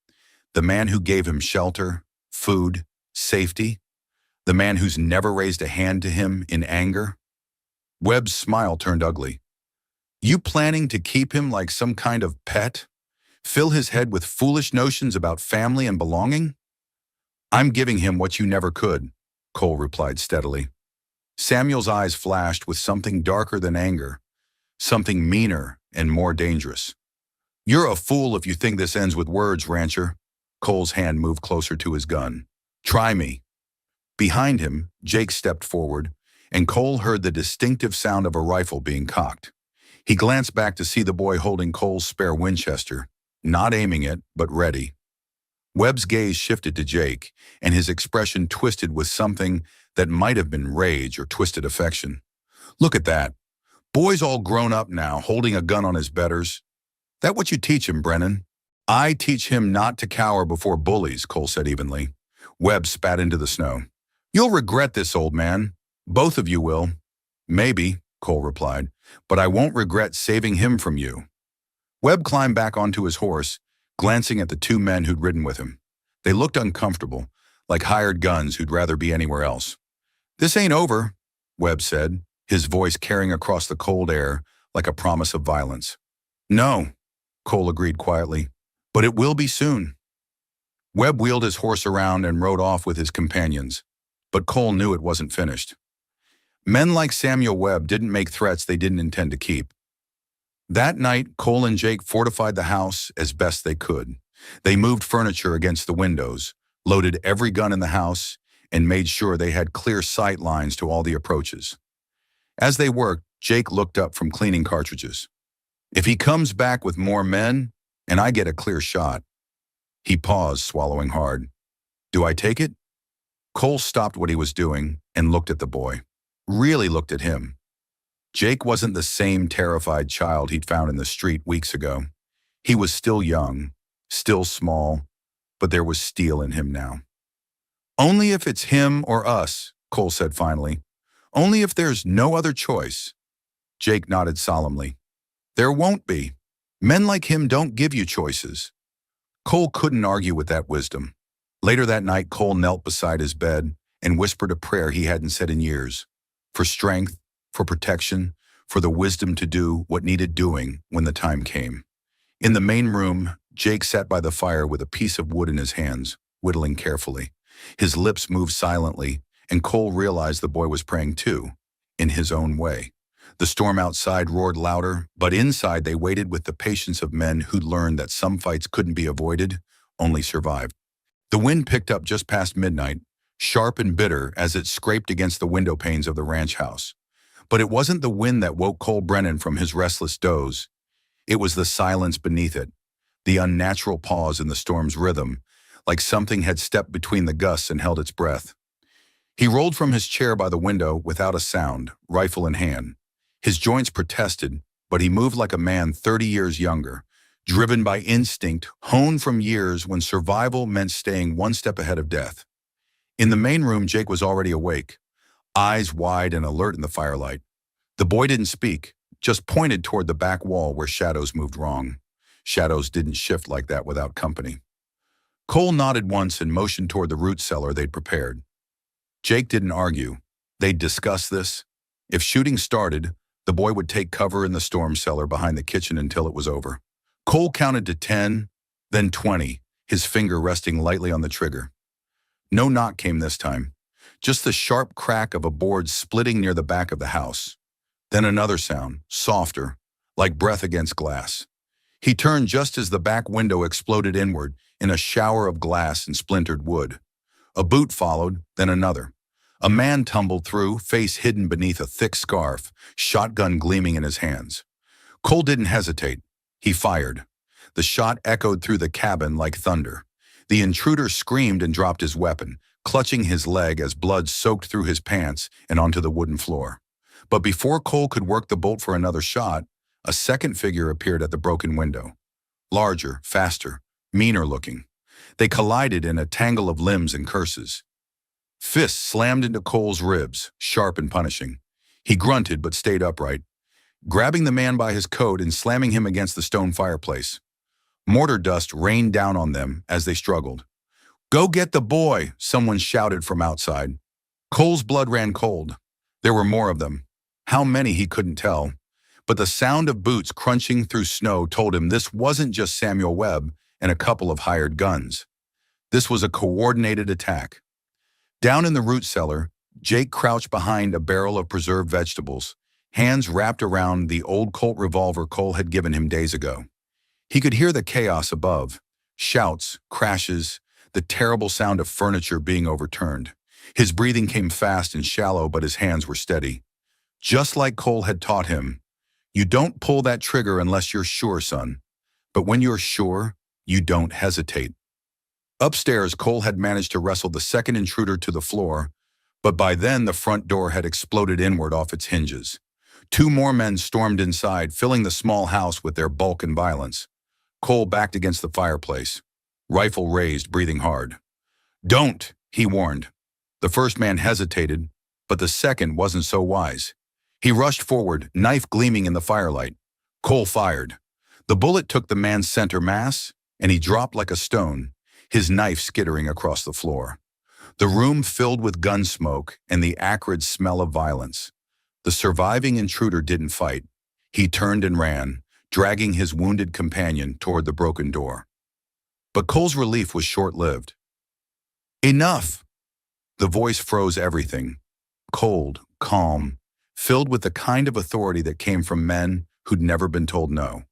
A: "The man who gave him shelter, food, safety. The man who's never raised a hand to him in anger." Webb's smile turned ugly. "You planning to keep him like some kind of pet? Fill his head with foolish notions about family and belonging?" "I'm giving him what you never could," Cole replied steadily. Samuel's eyes flashed with something darker than anger, something meaner and more dangerous. "You're a fool if you think this ends with words, rancher." Cole's hand moved closer to his gun. "Try me." Behind him, Jake stepped forward, and Cole heard the distinctive sound of a rifle being cocked. He glanced back to see the boy holding Cole's spare Winchester, not aiming it, but ready. Webb's gaze shifted to Jake, and his expression twisted with something that might have been rage or twisted affection. "Look at that. Boy's all grown up now, holding a gun on his betters. That what you teach him, Brennan?" "I teach him not to cower before bullies," Cole said evenly. Webb spat into the snow. "You'll regret this, old man. Both of you will." "Maybe," Cole replied, "but I won't regret saving him from you." Webb climbed back onto his horse, glancing at the 2 men who'd ridden with him. They looked uncomfortable, like hired guns who'd rather be anywhere else. "This ain't over," Webb said, his voice carrying across the cold air like a promise of violence. "No," Cole agreed quietly, "but it will be soon." Webb wheeled his horse around and rode off with his companions, but Cole knew it wasn't finished. Men like Samuel Webb didn't make threats they didn't intend to keep. That night, Cole and Jake fortified the house as best they could. They moved furniture against the windows, loaded every gun in the house, and made sure they had clear sight lines to all the approaches. As they worked, Jake looked up from cleaning cartridges. "If he comes back with more men, and I get a clear shot." He paused, swallowing hard. "Do I take it?" Cole stopped what he was doing and looked at the boy. Really looked at him. Jake wasn't the same terrified child he'd found in the street weeks ago. He was still young, still small, but there was steel in him now. "Only if it's him or us," Cole said finally. "Only if there's no other choice." Jake nodded solemnly. "There won't be. Men like him don't give you choices." Cole couldn't argue with that wisdom. Later that night, Cole knelt beside his bed and whispered a prayer he hadn't said in years. For strength, for protection, for the wisdom to do what needed doing when the time came. In the main room, Jake sat by the fire with a piece of wood in his hands, whittling carefully. His lips moved silently, and Cole realized the boy was praying too, in his own way. The storm outside roared louder, but inside they waited with the patience of men who'd learned that some fights couldn't be avoided, only survived. The wind picked up just past midnight, sharp and bitter as it scraped against the window panes of the ranch house. But it wasn't the wind that woke Cole Brennan from his restless doze. It was the silence beneath it, the unnatural pause in the storm's rhythm, like something had stepped between the gusts and held its breath. He rolled from his chair by the window without a sound, rifle in hand. His joints protested, but he moved like a man 30 years younger, driven by instinct, honed from years when survival meant staying one step ahead of death. In the main room, Jake was already awake, eyes wide and alert in the firelight. The boy didn't speak, just pointed toward the back wall where shadows moved wrong. Shadows didn't shift like that without company. Cole nodded once and motioned toward the root cellar they'd prepared. Jake didn't argue. They'd discuss this. If shooting started, the boy would take cover in the storm cellar behind the kitchen until it was over. Cole counted to 10, then 20, his finger resting lightly on the trigger. No knock came this time, just the sharp crack of a board splitting near the back of the house. Then another sound, softer, like breath against glass. He turned just as the back window exploded inward in a shower of glass and splintered wood. A boot followed, then another. A man tumbled through, face hidden beneath a thick scarf, shotgun gleaming in his hands. Cole didn't hesitate. He fired. The shot echoed through the cabin like thunder. The intruder screamed and dropped his weapon, clutching his leg as blood soaked through his pants and onto the wooden floor. But before Cole could work the bolt for another shot, a second figure appeared at the broken window. Larger, faster, meaner looking. They collided in a tangle of limbs and curses. Fists slammed into Cole's ribs, sharp and punishing. He grunted but stayed upright, grabbing the man by his coat and slamming him against the stone fireplace. Mortar dust rained down on them as they struggled. "Go get the boy," someone shouted from outside. Cole's blood ran cold. There were more of them. How many he couldn't tell. But the sound of boots crunching through snow told him this wasn't just Samuel Webb and a couple of hired guns. This was a coordinated attack. Down in the root cellar, Jake crouched behind a barrel of preserved vegetables, hands wrapped around the old Colt revolver Cole had given him days ago. He could hear the chaos above, shouts, crashes, the terrible sound of furniture being overturned. His breathing came fast and shallow, but his hands were steady. Just like Cole had taught him, you don't pull that trigger unless you're sure, son. But when you're sure, you don't hesitate. Upstairs, Cole had managed to wrestle the second intruder to the floor, but by then the front door had exploded inward off its hinges. Two more men stormed inside, filling the small house with their bulk and violence. Cole backed against the fireplace, rifle raised, breathing hard. "Don't," he warned. The first man hesitated, but the second wasn't so wise. He rushed forward, knife gleaming in the firelight. Cole fired. The bullet took the man's center mass, and he dropped like a stone, his knife skittering across the floor. The room filled with gun smoke and the acrid smell of violence. The surviving intruder didn't fight. He turned and ran, dragging his wounded companion toward the broken door. But Cole's relief was short-lived. "Enough!" The voice froze everything. Cold, calm, filled with the kind of authority that came from men who'd never been told no.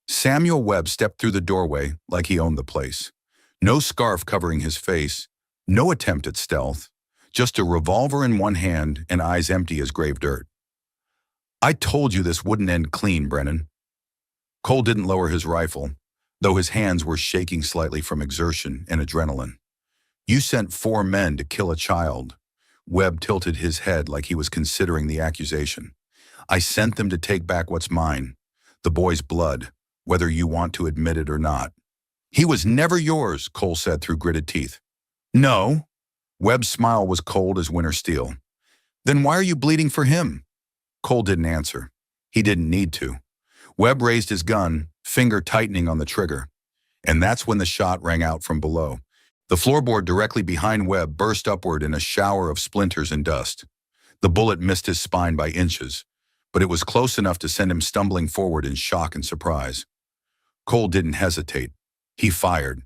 A: Samuel Webb stepped through the doorway like he owned the place. No scarf covering his face, no attempt at stealth, just a revolver in one hand and eyes empty as grave dirt. "I told you this wouldn't end clean, Brennan." Cole didn't lower his rifle, though his hands were shaking slightly from exertion and adrenaline. "You sent 4 men to kill a child." Webb tilted his head like he was considering the accusation. "I sent them to take back what's mine, the boy's blood, whether you want to admit it or not." "He was never yours," Cole said through gritted teeth. "No." Webb's smile was cold as winter steel. "Then why are you bleeding for him?" Cole didn't answer. He didn't need to. Webb raised his gun, finger tightening on the trigger. And that's when the shot rang out from below. The floorboard directly behind Webb burst upward in a shower of splinters and dust. The bullet missed his spine by inches, but it was close enough to send him stumbling forward in shock and surprise. Cole didn't hesitate. He fired.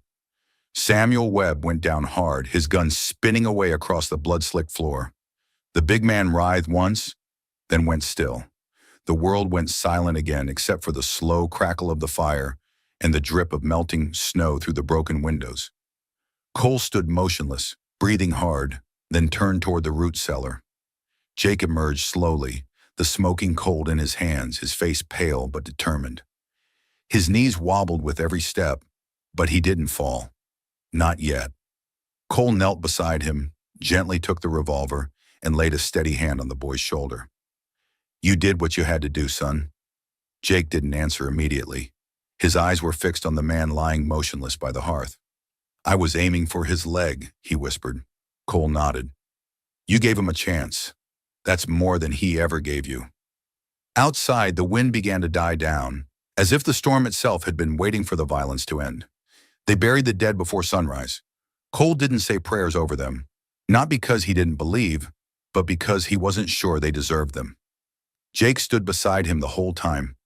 A: Samuel Webb went down hard, his gun spinning away across the blood-slicked floor. The big man writhed once, then went still. The world went silent again except for the slow crackle of the fire and the drip of melting snow through the broken windows. Cole stood motionless, breathing hard, then turned toward the root cellar. Jake emerged slowly, the smoking cold in his hands, his face pale but determined. His knees wobbled with every step, but he didn't fall. Not yet. Cole knelt beside him, gently took the revolver, and laid a steady hand on the boy's shoulder. "You did what you had to do, son." Jake didn't answer immediately. His eyes were fixed on the man lying motionless by the hearth. "I was aiming for his leg," he whispered. Cole nodded. "You gave him a chance. That's more than he ever gave you." Outside, the wind began to die down, as if the storm itself had been waiting for the violence to end. They buried the dead before sunrise. Cole didn't say prayers over them, not because he didn't believe, but because he wasn't sure they deserved them. Jake stood beside him the whole time,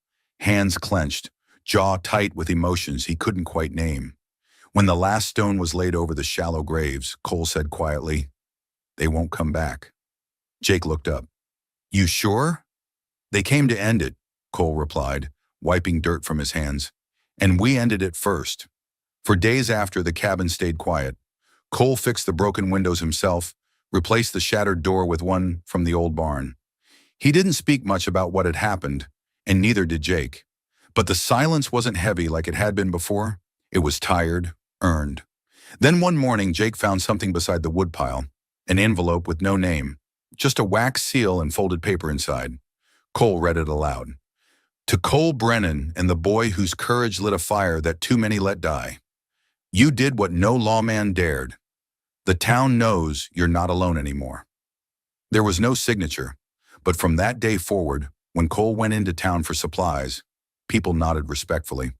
A: hands clenched, jaw tight with emotions he couldn't quite name. When the last stone was laid over the shallow graves, Cole said quietly, "They won't come back." Jake looked up. "You sure?" "They came to end it," Cole replied, wiping dirt from his hands. "And we ended it first." For days after, the cabin stayed quiet. Cole fixed the broken windows himself, replaced the shattered door with one from the old barn. He didn't speak much about what had happened, and neither did Jake. But the silence wasn't heavy like it had been before. It was tired, earned. Then one morning, Jake found something beside the woodpile, an envelope with no name, just a wax seal and folded paper inside. Cole read it aloud. "To Cole Brennan and the boy whose courage lit a fire that too many let die. You did what no lawman dared. The town knows you're not alone anymore." There was no signature, but from that day forward, when Cole went into town for supplies, people nodded respectfully.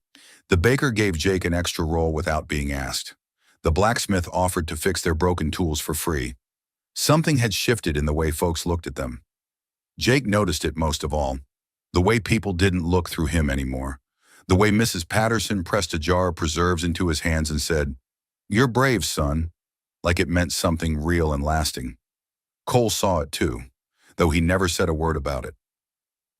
A: The baker gave Jake an extra roll without being asked. The blacksmith offered to fix their broken tools for free. Something had shifted in the way folks looked at them. Jake noticed it most of all. The way people didn't look through him anymore. The way Mrs. Patterson pressed a jar of preserves into his hands and said, "You're brave, son," like it meant something real and lasting. Cole saw it too, though he never said a word about it.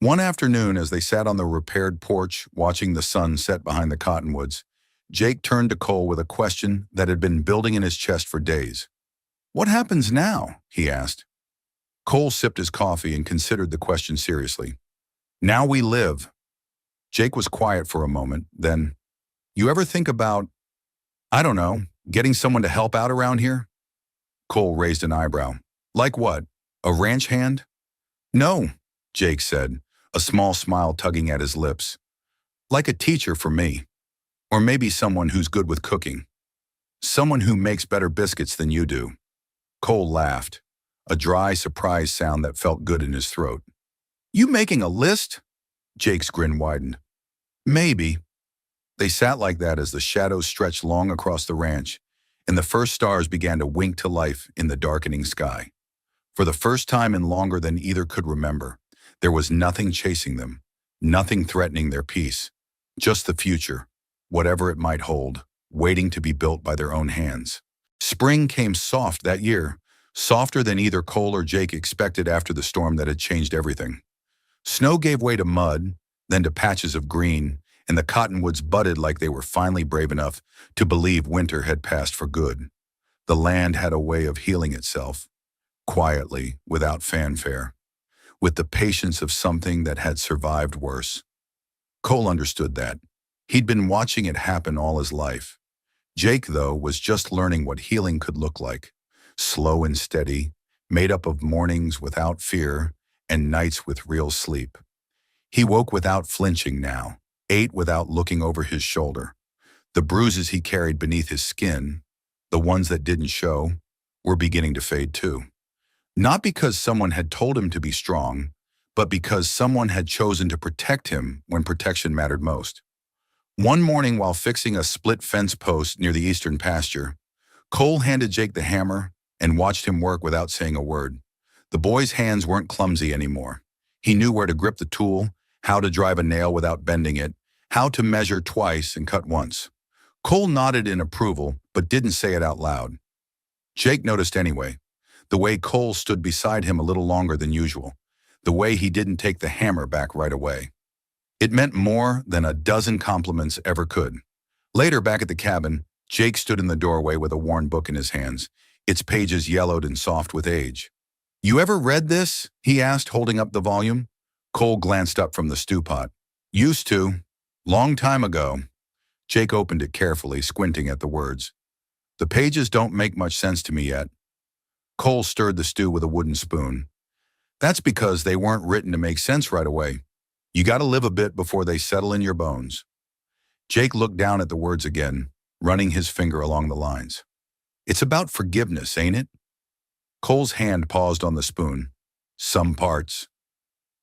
A: One afternoon, as they sat on the repaired porch watching the sun set behind the cottonwoods, Jake turned to Cole with a question that had been building in his chest for days. "What happens now?" he asked. Cole sipped his coffee and considered the question seriously. "Now we live." Jake was quiet for a moment, then, "You ever think about, I don't know, getting someone to help out around here?" Cole raised an eyebrow. "Like what? A ranch hand?" "No," Jake said, a small smile tugging at his lips. "Like a teacher for me. Or maybe someone who's good with cooking. Someone who makes better biscuits than you do." Cole laughed, a dry, surprised sound that felt good in his throat. "You making a list?" Jake's grin widened. "Maybe." They sat like that as the shadows stretched long across the ranch, and the first stars began to wink to life in the darkening sky. For the first time in longer than either could remember, there was nothing chasing them, nothing threatening their peace, just the future, whatever it might hold, waiting to be built by their own hands. Spring came soft that year, softer than either Cole or Jake expected after the storm that had changed everything. Snow gave way to mud, then to patches of green, and the cottonwoods budded like they were finally brave enough to believe winter had passed for good. The land had a way of healing itself, quietly, without fanfare, with the patience of something that had survived worse. Cole understood that. He'd been watching it happen all his life. Jake, though, was just learning what healing could look like. Slow and steady, made up of mornings without fear and nights with real sleep. He woke without flinching now, ate without looking over his shoulder. The bruises he carried beneath his skin, the ones that didn't show, were beginning to fade too. Not because someone had told him to be strong, but because someone had chosen to protect him when protection mattered most. One morning while fixing a split fence post near the eastern pasture, Cole handed Jake the hammer and watched him work without saying a word. The boy's hands weren't clumsy anymore. He knew where to grip the tool, how to drive a nail without bending it, how to measure twice and cut once. Cole nodded in approval, but didn't say it out loud. Jake noticed anyway, the way Cole stood beside him a little longer than usual, the way he didn't take the hammer back right away. It meant more than a dozen compliments ever could. Later, back at the cabin, Jake stood in the doorway with a worn book in his hands, its pages yellowed and soft with age. "You ever read this?" he asked, holding up the volume. Cole glanced up from the stew pot. "Used to." Long time ago. Jake opened it carefully, squinting at the words. The pages don't make much sense to me yet. Cole stirred the stew with a wooden spoon. That's because they weren't written to make sense right away. You gotta live a bit before they settle in your bones. Jake looked down at the words again, running his finger along the lines. It's about forgiveness, ain't it? Cole's hand paused on the spoon. Some parts.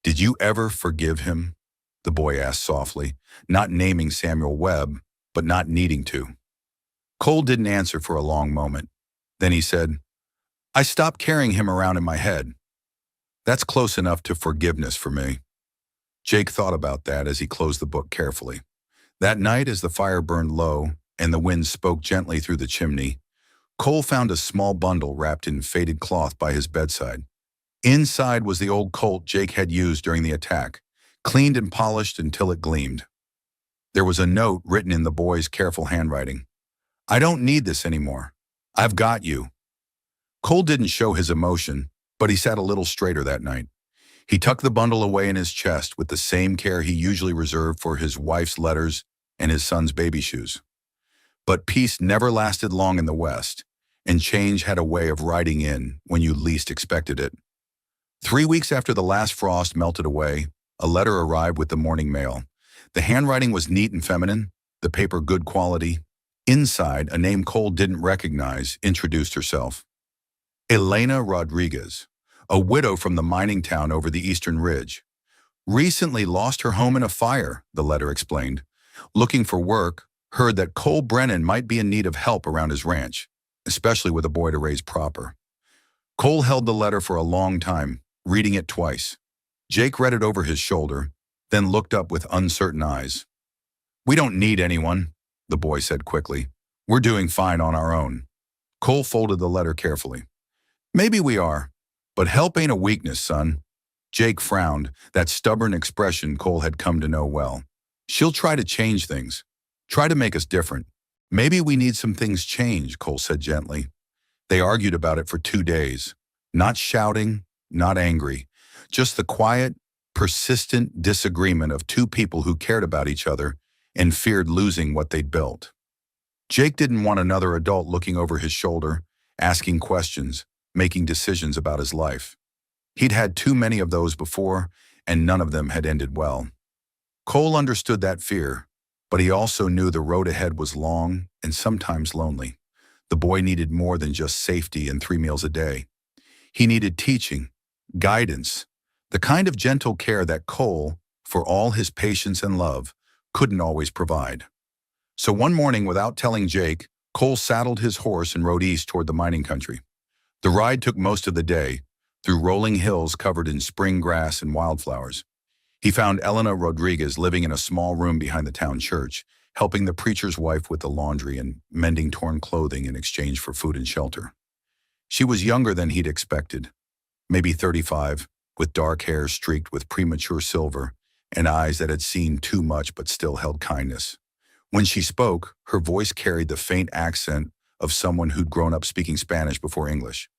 A: Did you ever forgive him? The boy asked softly, not naming Samuel Webb, but not needing to. Cole didn't answer for a long moment. Then he said, I stopped carrying him around in my head. That's close enough to forgiveness for me. Jake thought about that as he closed the book carefully. That night, as the fire burned low and the wind spoke gently through the chimney, Cole found a small bundle wrapped in faded cloth by his bedside. Inside was the old Colt Jake had used during the attack, cleaned and polished until it gleamed. There was a note written in the boy's careful handwriting. I don't need this anymore. I've got you. Cole didn't show his emotion, but he sat a little straighter that night. He tucked the bundle away in his chest with the same care he usually reserved for his wife's letters and his son's baby shoes. But peace never lasted long in the West, and change had a way of riding in when you least expected it. 3 weeks after the last frost melted away, a letter arrived with the morning mail. The handwriting was neat and feminine, the paper good quality. Inside, a name Cole didn't recognize introduced herself. Elena Rodriguez, a widow from the mining town over the eastern ridge. Recently lost her home in a fire, the letter explained. Looking for work, heard that Cole Brennan might be in need of help around his ranch, especially with a boy to raise proper. Cole held the letter for a long time, reading it twice. Jake read it over his shoulder, then looked up with uncertain eyes. We don't need anyone, the boy said quickly. We're doing fine on our own. Cole folded the letter carefully. Maybe we are, but help ain't a weakness, son. Jake frowned, that stubborn expression Cole had come to know well. She'll try to change things, try to make us different. Maybe we need some things changed, Cole said gently. They argued about it for 2 days, not shouting, not angry, just the quiet, persistent disagreement of two people who cared about each other and feared losing what they'd built. Jake didn't want another adult looking over his shoulder, asking questions, making decisions about his life. He'd had too many of those before, and none of them had ended well. Cole understood that fear, but he also knew the road ahead was long and sometimes lonely. The boy needed more than just safety and 3 meals a day. He needed teaching, guidance, the kind of gentle care that Cole, for all his patience and love, couldn't always provide. So one morning, without telling Jake, Cole saddled his horse and rode east toward the mining country. The ride took most of the day, through rolling hills covered in spring grass and wildflowers. He found Elena Rodriguez living in a small room behind the town church, helping the preacher's wife with the laundry and mending torn clothing in exchange for food and shelter. She was younger than he'd expected, maybe 35, with dark hair streaked with premature silver and eyes that had seen too much but still held kindness. When she spoke, her voice carried the faint accent of someone who'd grown up speaking Spanish before English.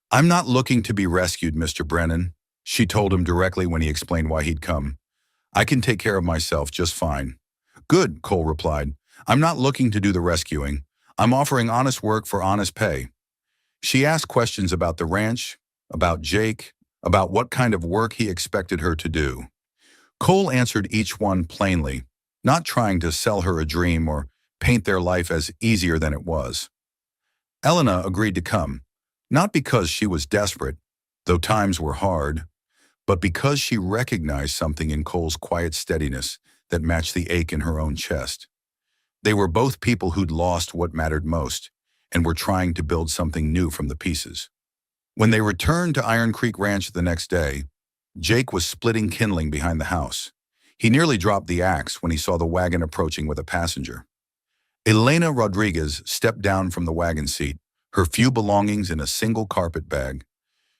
A: I'm not looking to be rescued, Mr. Brennan, she told him directly when he explained why he'd come. I can take care of myself just fine. Good, Cole replied. I'm not looking to do the rescuing. I'm offering honest work for honest pay. She asked questions about the ranch, about Jake, about what kind of work he expected her to do. Cole answered each one plainly, not trying to sell her a dream or paint their life as easier than it was. Elena agreed to come, not because she was desperate, though times were hard, but because she recognized something in Cole's quiet steadiness that matched the ache in her own chest. They were both people who'd lost what mattered most and were trying to build something new from the pieces. When they returned to Iron Creek Ranch the next day, Jake was splitting kindling behind the house. He nearly dropped the axe when he saw the wagon approaching with a passenger. Elena Rodriguez stepped down from the wagon seat, her few belongings in a single carpet bag.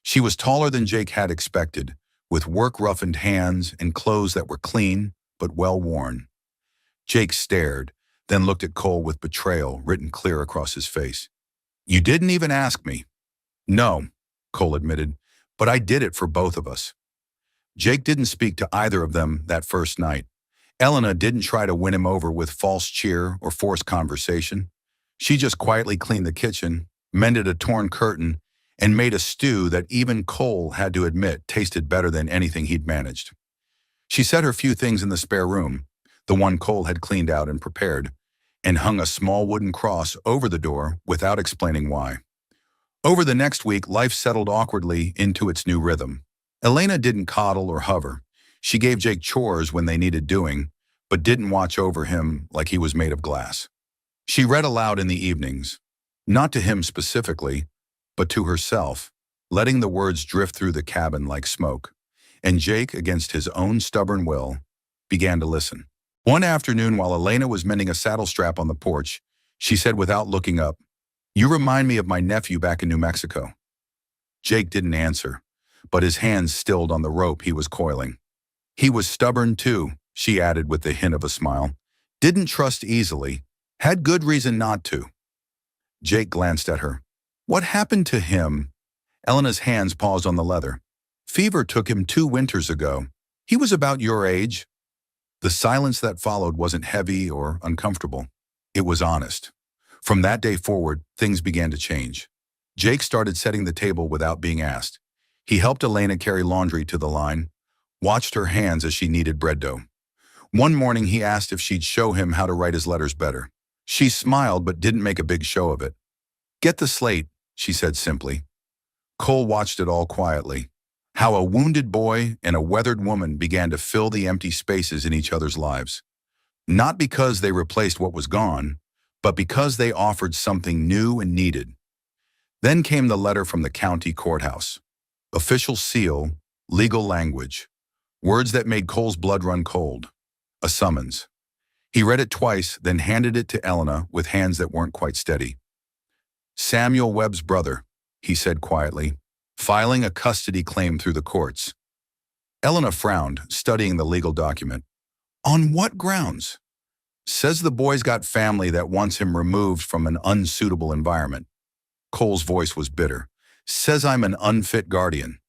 A: She was taller than Jake had expected, with work-roughened hands and clothes that were clean but well-worn. Jake stared, then looked at Cole with betrayal written clear across his face. You didn't even ask me. No, Cole admitted, but I did it for both of us. Jake didn't speak to either of them that first night. Elena didn't try to win him over with false cheer or forced conversation. She just quietly cleaned the kitchen, mended a torn curtain, and made a stew that even Cole had to admit tasted better than anything he'd managed. She set her few things in the spare room, the one Cole had cleaned out and prepared, and hung a small wooden cross over the door without explaining why. Over the next week, life settled awkwardly into its new rhythm. Elena didn't coddle or hover. She gave Jake chores when they needed doing, but didn't watch over him like he was made of glass. She read aloud in the evenings, not to him specifically, but to herself, letting the words drift through the cabin like smoke. And Jake, against his own stubborn will, began to listen. One afternoon, while Elena was mending a saddle strap on the porch, she said without looking up, "You remind me of my nephew back in New Mexico." Jake didn't answer, but his hands stilled on the rope he was coiling. "He was stubborn too," she added with the hint of a smile. "Didn't trust easily. Had good reason not to." Jake glanced at her. "What happened to him?" Elena's hands paused on the leather. "Fever took him 2 winters ago. He was about your age." The silence that followed wasn't heavy or uncomfortable. It was honest. From that day forward, things began to change. Jake started setting the table without being asked. He helped Elena carry laundry to the line, watched her hands as she kneaded bread dough. One morning, he asked if she'd show him how to write his letters better. She smiled but didn't make a big show of it. "Get the slate," she said simply. Cole watched it all quietly. How a wounded boy and a weathered woman began to fill the empty spaces in each other's lives. Not because they replaced what was gone, but because they offered something new and needed. Then came the letter from the county courthouse. Official seal, legal language, words that made Cole's blood run cold. A summons. He read it twice, then handed it to Elena with hands that weren't quite steady. "Samuel Webb's brother," he said quietly, "filing a custody claim through the courts." Elena frowned, studying the legal document. "On what grounds?" "Says the boy's got family that wants him removed from an unsuitable environment." Cole's voice was bitter. "Says I'm an unfit guardian."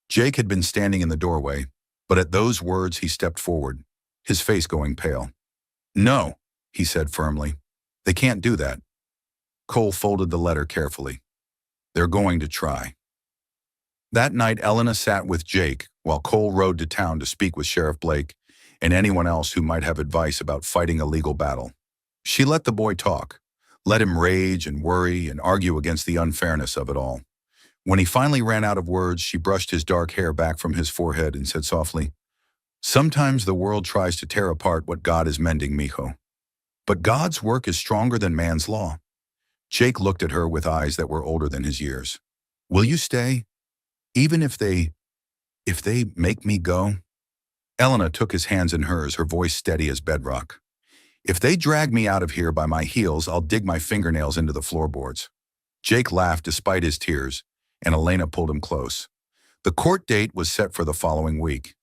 A: Jake had been standing in the doorway, but at those words he stepped forward, his face going pale. "No," he said firmly. "They can't do that." Cole folded the letter carefully. "They're going to try." That night, Elena sat with Jake while Cole rode to town to speak with Sheriff Blake and anyone else who might have advice about fighting a legal battle. She let the boy talk, let him rage and worry and argue against the unfairness of it all. When he finally ran out of words, she brushed his dark hair back from his forehead and said softly, "Sometimes the world tries to tear apart what God is mending, mijo. But God's work is stronger than man's law." Jake looked at her with eyes that were older than his years. "Will you stay? Even if they make me go?" Elena took his hands in hers, her voice steady as bedrock. "If they drag me out of here by my heels, I'll dig my fingernails into the floorboards." Jake laughed despite his tears, and Elena pulled him close. The court date was set for the following week.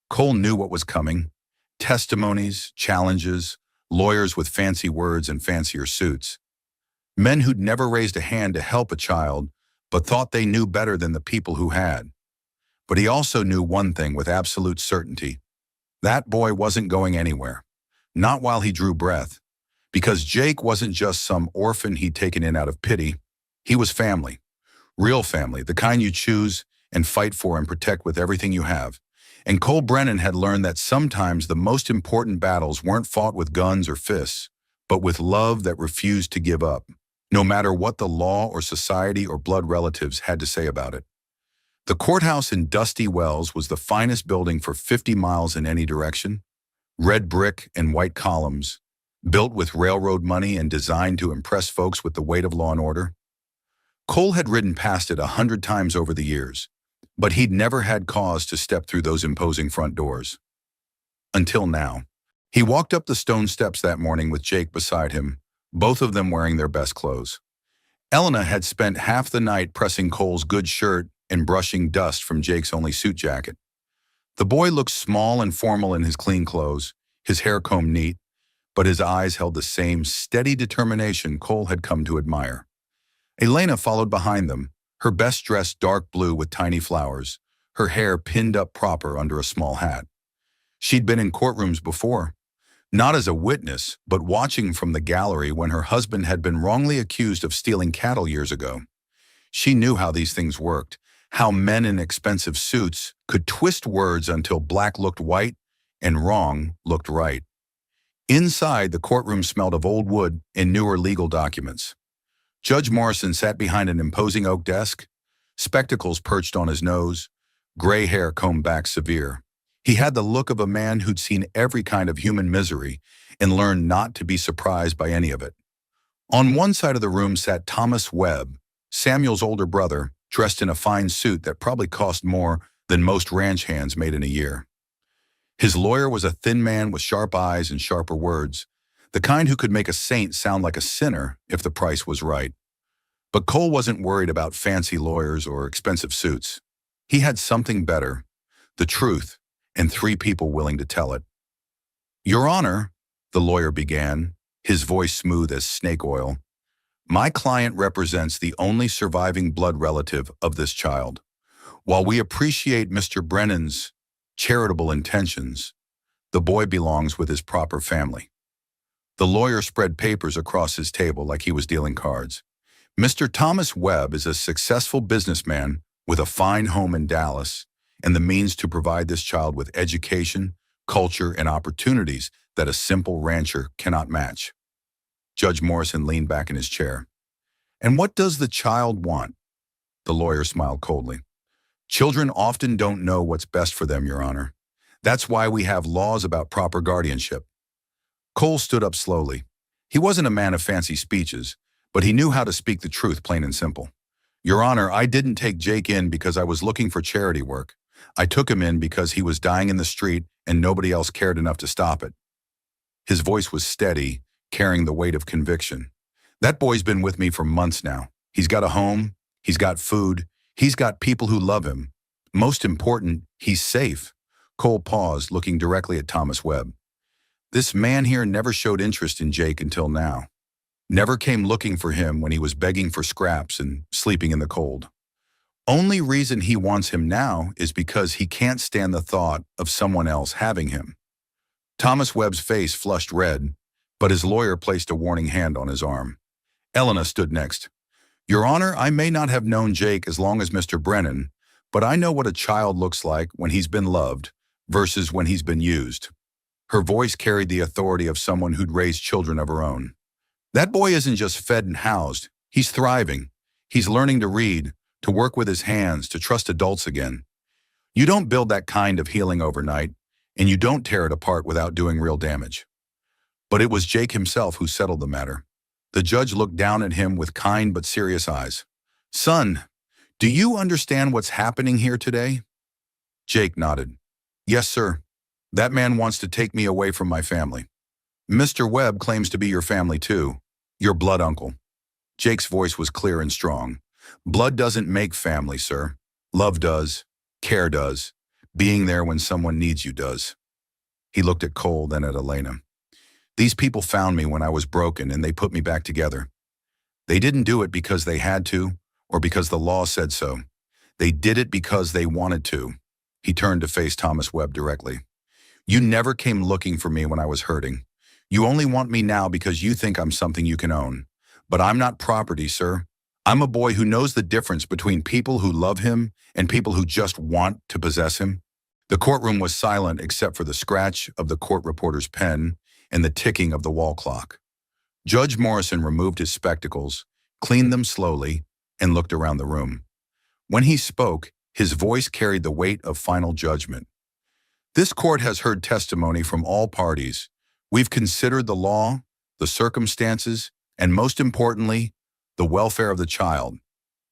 A: Cole knew what was coming. Testimonies, challenges, lawyers with fancy words and fancier suits. Men who'd never raised a hand to help a child, but thought they knew better than the people who had. But he also knew one thing with absolute certainty. That boy wasn't going anywhere. Not while he drew breath. Because Jake wasn't just some orphan he'd taken in out of pity. He was family. Real family, the kind you choose and fight for and protect with everything you have. And Cole Brennan had learned that sometimes the most important battles weren't fought with guns or fists, but with love that refused to give up, no matter what the law or society or blood relatives had to say about it. The courthouse in Dusty Wells was the finest building for 50 miles in any direction. Red brick and white columns, built with railroad money and designed to impress folks with the weight of law and order. Cole had ridden past it 100 times over the years, but he'd never had cause to step through those imposing front doors. Until now. He walked up the stone steps that morning with Jake beside him, both of them wearing their best clothes. Elena had spent half the night pressing Cole's good shirt and brushing dust from Jake's only suit jacket. The boy looked small and formal in his clean clothes, his hair combed neat, but his eyes held the same steady determination Cole had come to admire. Elena followed behind them, her best dressed dark blue with tiny flowers, her hair pinned up proper under a small hat. She'd been in courtrooms before, Not as a witness, but watching from the gallery when her husband had been wrongly accused of stealing cattle years ago. She knew how these things worked, how men in expensive suits could twist words until black looked white and wrong looked right. Inside, the courtroom smelled of old wood and newer legal documents. Judge Morrison sat behind an imposing oak desk, spectacles perched on his nose, gray hair combed back severe. He had the look of a man who'd seen every kind of human misery and learned not to be surprised by any of it. On one side of the room sat Thomas Webb, Samuel's older brother, dressed in a fine suit that probably cost more than most ranch hands made in a year. His lawyer was a thin man with sharp eyes and sharper words, the kind who could make a saint sound like a sinner if the price was right. But Cole wasn't worried about fancy lawyers or expensive suits. He had something better, the truth, and 3 people willing to tell it. "Your Honor," the lawyer began, his voice smooth as snake oil, "my client represents the only surviving blood relative of this child. While we appreciate Mr. Brennan's charitable intentions, the boy belongs with his proper family." The lawyer spread papers across his table like he was dealing cards. "Mr. Thomas Webb is a successful businessman with a fine home in Dallas and the means to provide this child with education, culture, and opportunities that a simple rancher cannot match." Judge Morrison leaned back in his chair. "And what does the child want?" The lawyer smiled coldly. "Children often don't know what's best for them, Your Honor. That's why we have laws about proper guardianship." Cole stood up slowly. He wasn't a man of fancy speeches, but he knew how to speak the truth plain and simple. "Your Honor, I didn't take Jake in because I was looking for charity work. I took him in because he was dying in the street and nobody else cared enough to stop it." His voice was steady, carrying the weight of conviction. "That boy's been with me for months now. He's got a home, he's got food, he's got people who love him. Most important, he's safe." Cole paused, looking directly at Thomas Webb. "This man here never showed interest in Jake until now. Never came looking for him when he was begging for scraps and sleeping in the cold. Only reason he wants him now is because he can't stand the thought of someone else having him." Thomas Webb's face flushed red, but his lawyer placed a warning hand on his arm. Elena stood next. "Your Honor, I may not have known Jake as long as Mr. Brennan, but I know what a child looks like when he's been loved versus when he's been used." Her voice carried the authority of someone who'd raised children of her own. "That boy isn't just fed and housed. He's thriving. He's learning to read, to work with his hands, to trust adults again. You don't build that kind of healing overnight, and you don't tear it apart without doing real damage." But it was Jake himself who settled the matter. The judge looked down at him with kind but serious eyes. "Son, do you understand what's happening here today?" Jake nodded. "Yes, sir. That man wants to take me away from my family. Mr. Webb claims to be your family too, your blood uncle." Jake's voice was clear and strong. "Blood doesn't make family, sir. Love does. Care does. Being there when someone needs you does." He looked at Cole, then at Elena. "These people found me when I was broken and they put me back together. They didn't do it because they had to or because the law said so. They did it because they wanted to." He turned to face Thomas Webb directly. "You never came looking for me when I was hurting. You only want me now because you think I'm something you can own. But I'm not property, sir. I'm a boy who knows the difference between people who love him and people who just want to possess him." The courtroom was silent except for the scratch of the court reporter's pen and the ticking of the wall clock. Judge Morrison removed his spectacles, cleaned them slowly, and looked around the room. When he spoke, his voice carried the weight of final judgment. "This court has heard testimony from all parties. We've considered the law, the circumstances, and most importantly, the welfare of the child."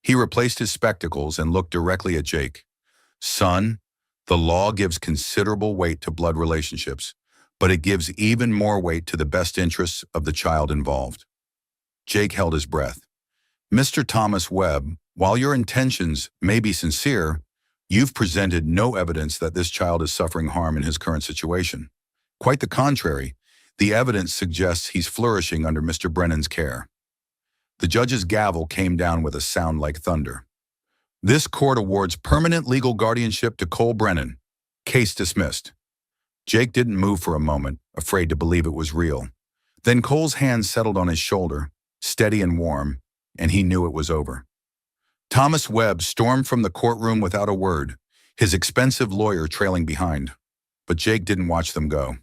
A: He replaced his spectacles and looked directly at Jake. "Son, the law gives considerable weight to blood relationships, but it gives even more weight to the best interests of the child involved." Jake held his breath. "Mr. Thomas Webb, while your intentions may be sincere, you've presented no evidence that this child is suffering harm in his current situation. Quite the contrary, the evidence suggests he's flourishing under Mr. Brennan's care." The judge's gavel came down with a sound like thunder. "This court awards permanent legal guardianship to Cole Brennan. Case dismissed." Jake didn't move for a moment, afraid to believe it was real. Then Cole's hand settled on his shoulder, steady and warm, and he knew it was over. Thomas Webb stormed from the courtroom without a word, his expensive lawyer trailing behind. But Jake didn't watch them go.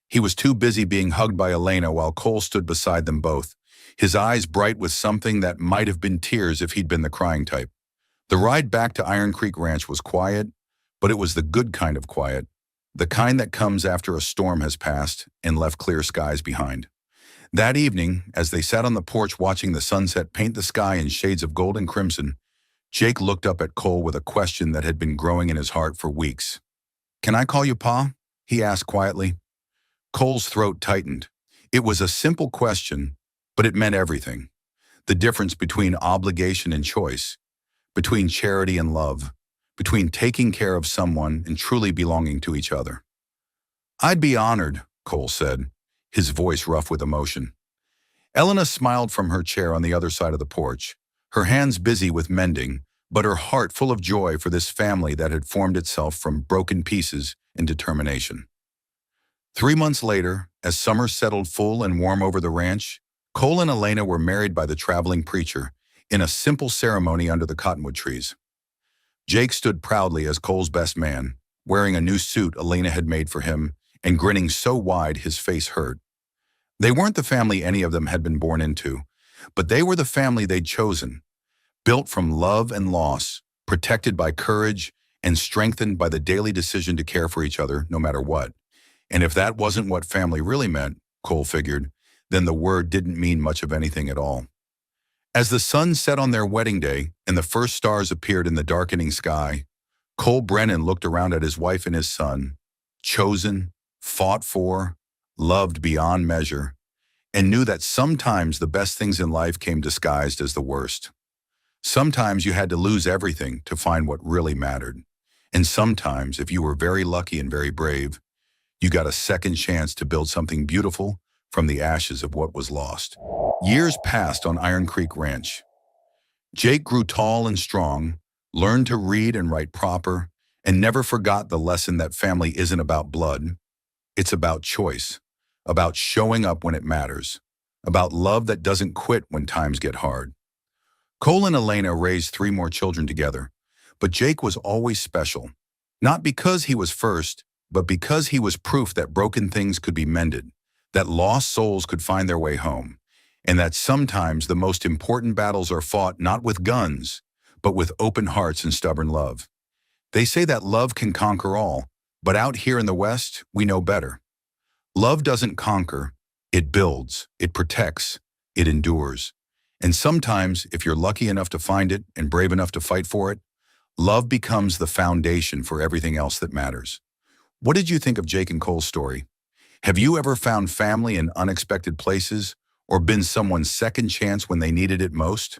A: He was too busy being hugged by Elena while Cole stood beside them both, his eyes bright with something that might have been tears if he'd been the crying type. The ride back to Iron Creek Ranch was quiet, but it was the good kind of quiet, the kind that comes after a storm has passed and left clear skies behind. That evening, as they sat on the porch watching the sunset paint the sky in shades of gold and crimson, Jake looked up at Cole with a question that had been growing in his heart for weeks. "Can I call you Pa?" he asked quietly. Cole's throat tightened. It was a simple question, but it meant everything. The difference between obligation and choice, between charity and love, between taking care of someone and truly belonging to each other. "I'd be honored," Cole said, his voice rough with emotion. Elena smiled from her chair on the other side of the porch, her hands busy with mending, but her heart full of joy for this family that had formed itself from broken pieces and determination. 3 months later, as summer settled full and warm over the ranch, Cole and Elena were married by the traveling preacher in a simple ceremony under the cottonwood trees. Jake stood proudly as Cole's best man, wearing a new suit Elena had made for him and grinning so wide his face hurt. They weren't the family any of them had been born into, but they were the family they'd chosen, built from love and loss, protected by courage, and strengthened by the daily decision to care for each other no matter what. And if that wasn't what family really meant, Cole figured, then the word didn't mean much of anything at all. As the sun set on their wedding day and the first stars appeared in the darkening sky, Cole Brennan looked around at his wife and his son, chosen, fought for, loved beyond measure, and knew that sometimes the best things in life came disguised as the worst. Sometimes you had to lose everything to find what really mattered. And sometimes, if you were very lucky and very brave, you got a second chance to build something beautiful from the ashes of what was lost. Years passed on Iron Creek Ranch. Jake grew tall and strong, learned to read and write proper, and never forgot the lesson that family isn't about blood. It's about choice, about showing up when it matters, about love that doesn't quit when times get hard. Cole and Elena raised 3 more children together, but Jake was always special, not because he was first, but because he was proof that broken things could be mended, that lost souls could find their way home, and that sometimes the most important battles are fought not with guns, but with open hearts and stubborn love. They say that love can conquer all, but out here in the West, we know better. Love doesn't conquer, it builds, it protects, it endures. And sometimes, if you're lucky enough to find it and brave enough to fight for it, love becomes the foundation for everything else that matters. What did you think of Jake and Cole's story? Have you ever found family in unexpected places or been someone's second chance when they needed it most?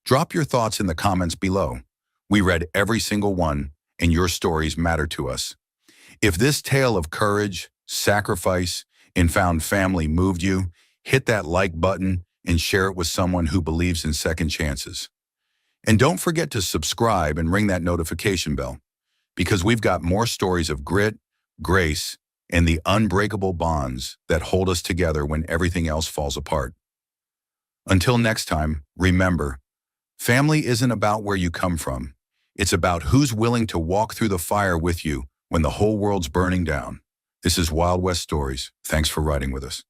A: Drop your thoughts in the comments below. We read every single one, and your stories matter to us. If this tale of courage, sacrifice, and found family moved you, hit that like button and share it with someone who believes in second chances. And don't forget to subscribe and ring that notification bell, because we've got more stories of grit, grace, and the unbreakable bonds that hold us together when everything else falls apart. Until next time, remember, family isn't about where you come from. It's about who's willing to walk through the fire with you when the whole world's burning down. This is Wild West Stories. Thanks for riding with us.